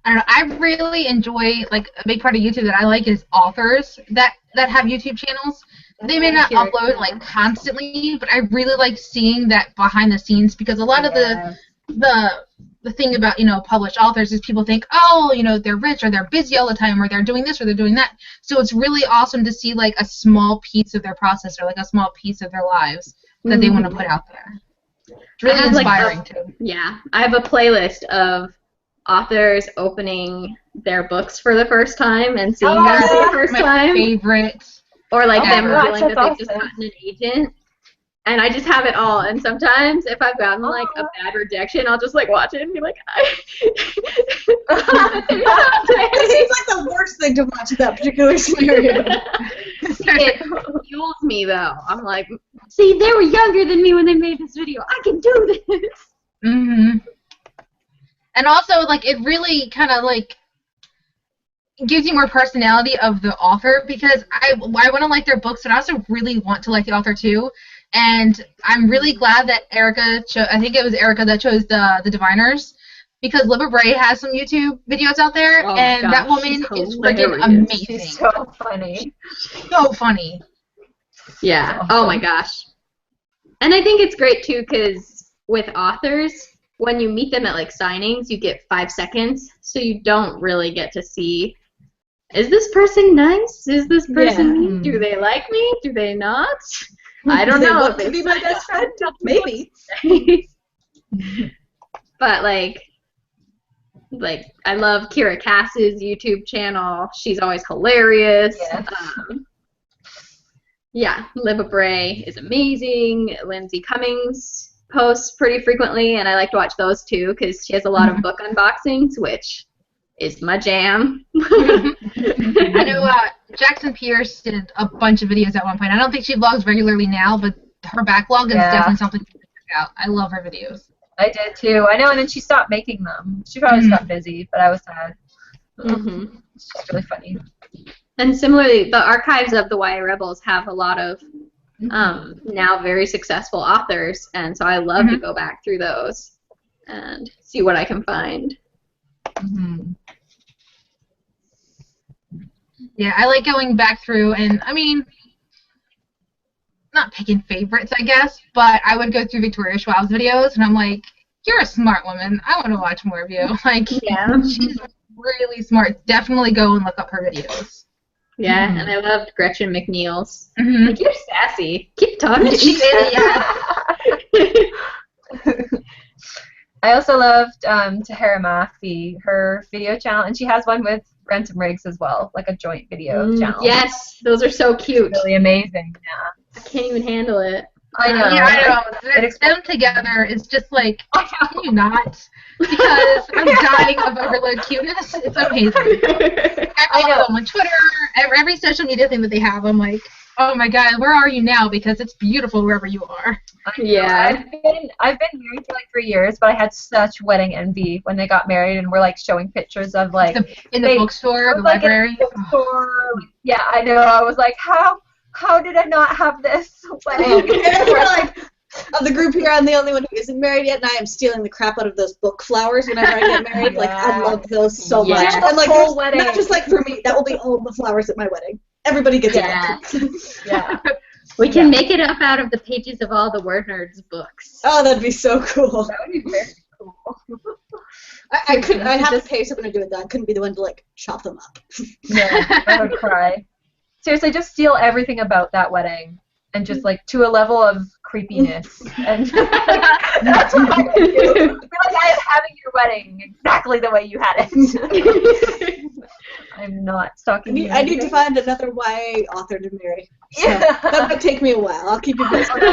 I don't know. I really enjoy, like, a big part of YouTube that I like is authors that have YouTube channels. They may not upload, like, constantly, but I really like seeing that behind the scenes because a lot of the thing about, you know, published authors is people think, oh, you know, they're rich or they're busy all the time or they're doing this or they're doing that. So it's really awesome to see, like, a small piece of their process or, like, a small piece of their lives that they want to put out there. It's really inspiring, too. Yeah. I have a playlist of authors opening their books for the first time and seeing them for the first time. My favorite. Or like them revealing that awesome. they've just gotten an agent. And I just have it all. And sometimes if I've gotten like a bad rejection, I'll just like watch it and be like, It seems like the worst thing to watch in that particular scenario. It fuels me though. I'm like, see, they were younger than me when they made this video. I can do this. Mm-hmm. And also, like, it really kind of, like, gives you more personality of the author because I want to like their books, but I also really want to like the author, too. And I'm really glad that I think it was Erica that chose the Diviners because Libba Bray has some YouTube videos out there, and that woman is freaking amazing. She's so funny. So funny. Yeah. Awesome. Oh, my gosh. And I think it's great, too, because with authors, when you meet them at like signings, you get 5 seconds, so you don't really get to see, is this person nice? Is this person mean? Do they like me? Do they not? I don't know. They want to be my best friend? Maybe. But like I love Kira Cass's YouTube channel. She's always hilarious. Yes. Libba Bray is amazing. Lindsay Cummings posts pretty frequently, and I like to watch those too because she has a lot of book unboxings, which is my jam. I know Jackson Pierce did a bunch of videos at one point. I don't think she vlogs regularly now, but her backlog is definitely something to check out. I love her videos. I did too. I know, and then she stopped making them. She probably just got busy, but I was sad. It's just really funny. And similarly, the archives of the YA Rebels have a lot of now very successful authors, and so I love to go back through those and see what I can find. Yeah, I like going back through, and I mean, not picking favorites, I guess, but I would go through Victoria Schwab's videos, and I'm like, you're a smart woman. I want to watch more of you. Like, she's really smart. Definitely go and look up her videos. Yeah, and I loved Gretchen McNeil's. Like, you're sassy. Keep talking to me. I also loved Tahara Mafi, her video channel, and she has one with Ransom Riggs as well, like a joint video channel. Yes, those are so cute. It's really amazing. Yeah. I can't even handle it. I know. Yeah, I know. Them together is just like, can you not? Because I'm dying of overload cuteness. It's amazing. I follow them on Twitter, every social media thing that they have. I'm like, oh my God, where are you now? Because it's beautiful wherever you are. Yeah. I've been married for like 3 years, but I had such wedding envy when they got married and were like showing pictures of like in the bookstore, the library. In the bookstore. Yeah, I know. I was like, how did I not have this wedding? And we're like, of the group here, I'm the only one who isn't married yet, and I am stealing the crap out of those book flowers whenever I get married. Like, I love those so much. And like, whole wedding. Not just like for me, that will be all the flowers at my wedding. Everybody gets it. Yeah. We can make it up out of the pages of all the Word Nerds books. Oh, that'd be so cool. That would be very cool. I couldn't. I'd have to pay someone to do it. Though I couldn't be the one to like chop them up. Yeah, I would cry. Seriously, just steal everything about that wedding, and just like to a level of creepiness. And that's what I would do. Be like, I am having your wedding exactly the way you had it. I'm not stalking you. I need to find another YA author to marry. So that might take me a while. I'll keep you posted.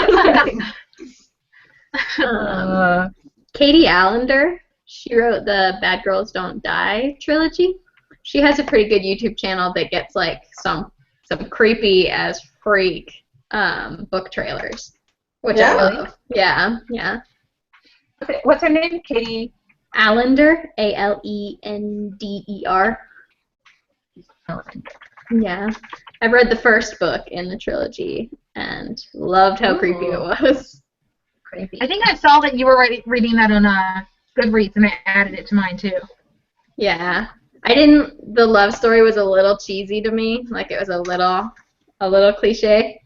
Katie Allender, she wrote the Bad Girls Don't Die trilogy. She has a pretty good YouTube channel that gets like some creepy as freak book trailers, which I love. Yeah. What's her name? Katie Allender, Alender. Yeah, I've read the first book in the trilogy and loved how creepy it was. Creepy. I think I saw that you were reading that on Goodreads, and I added it to mine too. Yeah, I didn't. The love story was a little cheesy to me, like it was a little cliche.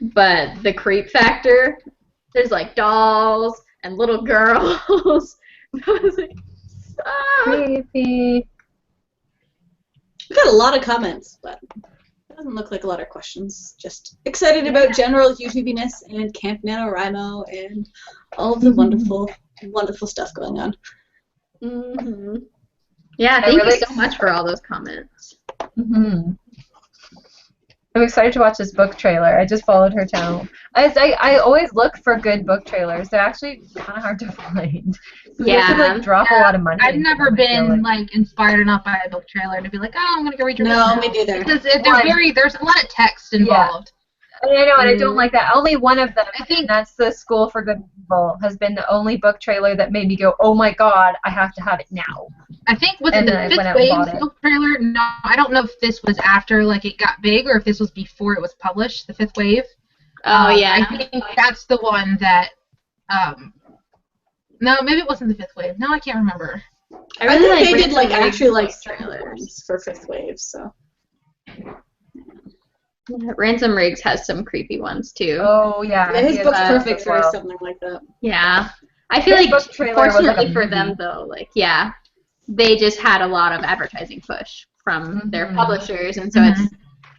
But the creep factor, there's like dolls and little girls. I was like, Creepy. We've got a lot of comments, but it doesn't look like a lot of questions. Just excited about general YouTubiness and Camp NaNoWriMo and all of the wonderful, wonderful stuff going on. Mm-hmm. Yeah, thank you so much for all those comments. Mm-hmm. I'm excited to watch this book trailer. I just followed her channel. I always look for good book trailers. They're actually kind of hard to find. You have to like drop a lot of money. I've never been like inspired enough by a book trailer to be like, oh, I'm gonna go read your book. No, me neither. Because there's a lot of text involved. I know, and I don't like that. Only one of them, I think that's The School for Good and Evil, has been the only book trailer that made me go, oh my god, I have to have it now. I think was it the Fifth Wave book trailer? No, I don't know if this was after like it got big or if this was before it was published. The Fifth Wave. Oh yeah. I think that's the one that. No, maybe it wasn't the Fifth Wave. No, I can't remember. I think they did like actually like trailers for Fifth Wave, so. Yeah, Ransom Riggs has some creepy ones too. Oh yeah. His book's perfect for something like that. Yeah. I feel like fortunately for them though, like they just had a lot of advertising push from their publishers, and so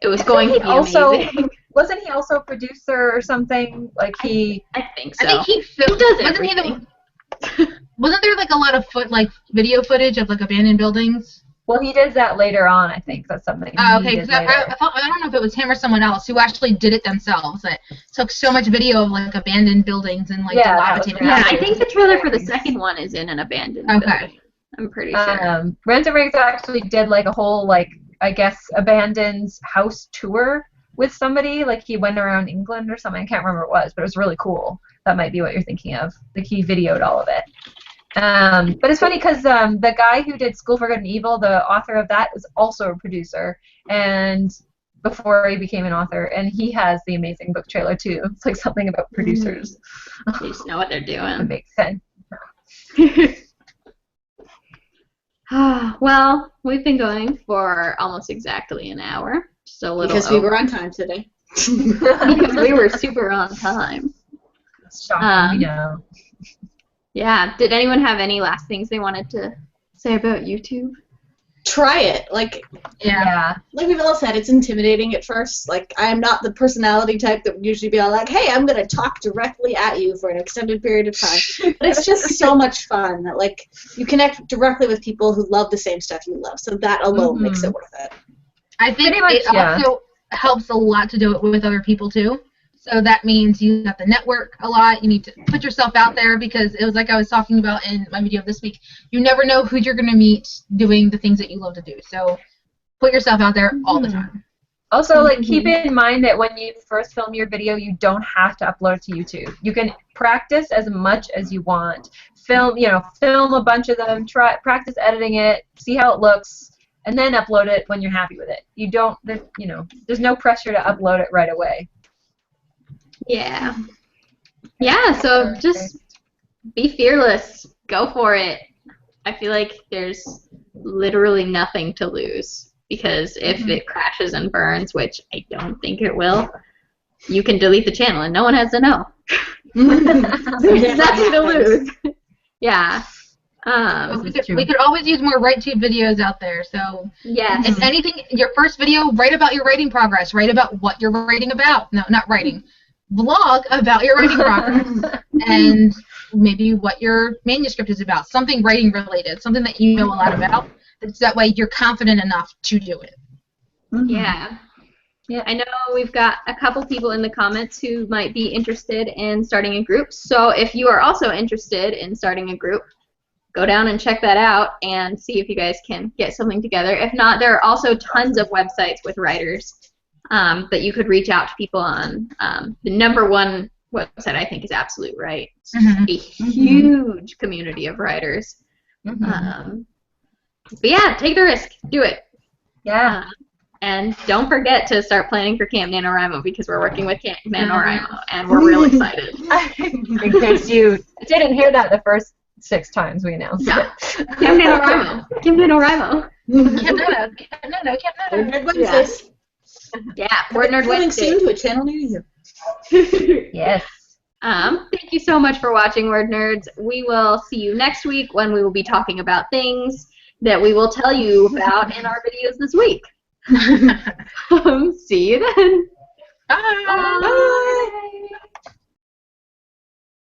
it was going to be amazing. Wasn't he also a producer or something? Like I think so. I think he does everything. Wasn't there like a lot of video footage of like abandoned buildings? Well, he does that later on, I think. That's something. Oh, okay. Because I don't know if it was him or someone else who actually did it themselves. That took so much video of like abandoned buildings and like dilapidated. Yeah, I think the trailer for the second one is in an abandoned building. I'm pretty sure. Ransom Riggs actually did like a whole I guess abandoned house tour with somebody. Like he went around England or something. I can't remember what it was, but it was really cool. That might be what you're thinking of. Like he videoed all of it. But it's funny because the guy who did School for Good and Evil, the author of that, is also a producer, and before he became an author, and he has the amazing book trailer too. It's like something about producers. They just know what they're doing. It makes sense. Well, we've been going for almost exactly an hour. Just a little because we were on time today. Because we were super on time. Shocking, know. Yeah. Did anyone have any last things they wanted to say about YouTube? Try it. Like we've all said, it's intimidating at first. Like, I am not the personality type that would usually be all like, hey, I'm going to talk directly at you for an extended period of time. But it's just so much fun that, like, you connect directly with people who love the same stuff you love. So that alone makes it worth it. I think it also helps a lot to do it with other people, too. So that means you have to network a lot. You need to put yourself out there because it was like I was talking about in my video this week. You never know who you're going to meet doing the things that you love to do. So put yourself out there all the time. Also, like, keep in mind that when you first film your video, you don't have to upload it to YouTube. You can practice as much as you want. Film a bunch of them, practice editing it, see how it looks, and then upload it when you're happy with it. There's no pressure to upload it right away. Yeah. Yeah, so just be fearless. Go for it. I feel like there's literally nothing to lose. Because if it crashes and burns, which I don't think it will, you can delete the channel and no one has to know. There's nothing to lose. Yeah. We could always use more RightTube videos out there. So yes. If anything, your first video, write about your writing progress. Write about what you're writing about. No, not writing. Vlog about your writing progress. And maybe what your manuscript is about. Something writing related. Something that you know a lot about. So that way you're confident enough to do it. Yeah. Yeah. I know we've got a couple people in the comments who might be interested in starting a group. So if you are also interested in starting a group, go down and check that out and see if you guys can get something together. If not, there are also tons of websites with writers that you could reach out to people on. The #1 website I think is Absolute Right. It's a huge community of writers. But yeah, take the risk. Do it. Yeah. And don't forget to start planning for Camp NaNoWriMo because we're working with Camp NaNoWriMo and we're real excited. In case you didn't hear that the first 6 times we announced it. Camp NaNoWriMo. Camp NaNoWriMo. Camp Nano. Wednesdays. Yeah, Word Nerd Coming Wednesday. soon to a channel near you. Yes. Thank you so much for watching, Word Nerds. We will see you next week when we will be talking about things that we will tell you about in our videos this week. See you then. Bye. Bye.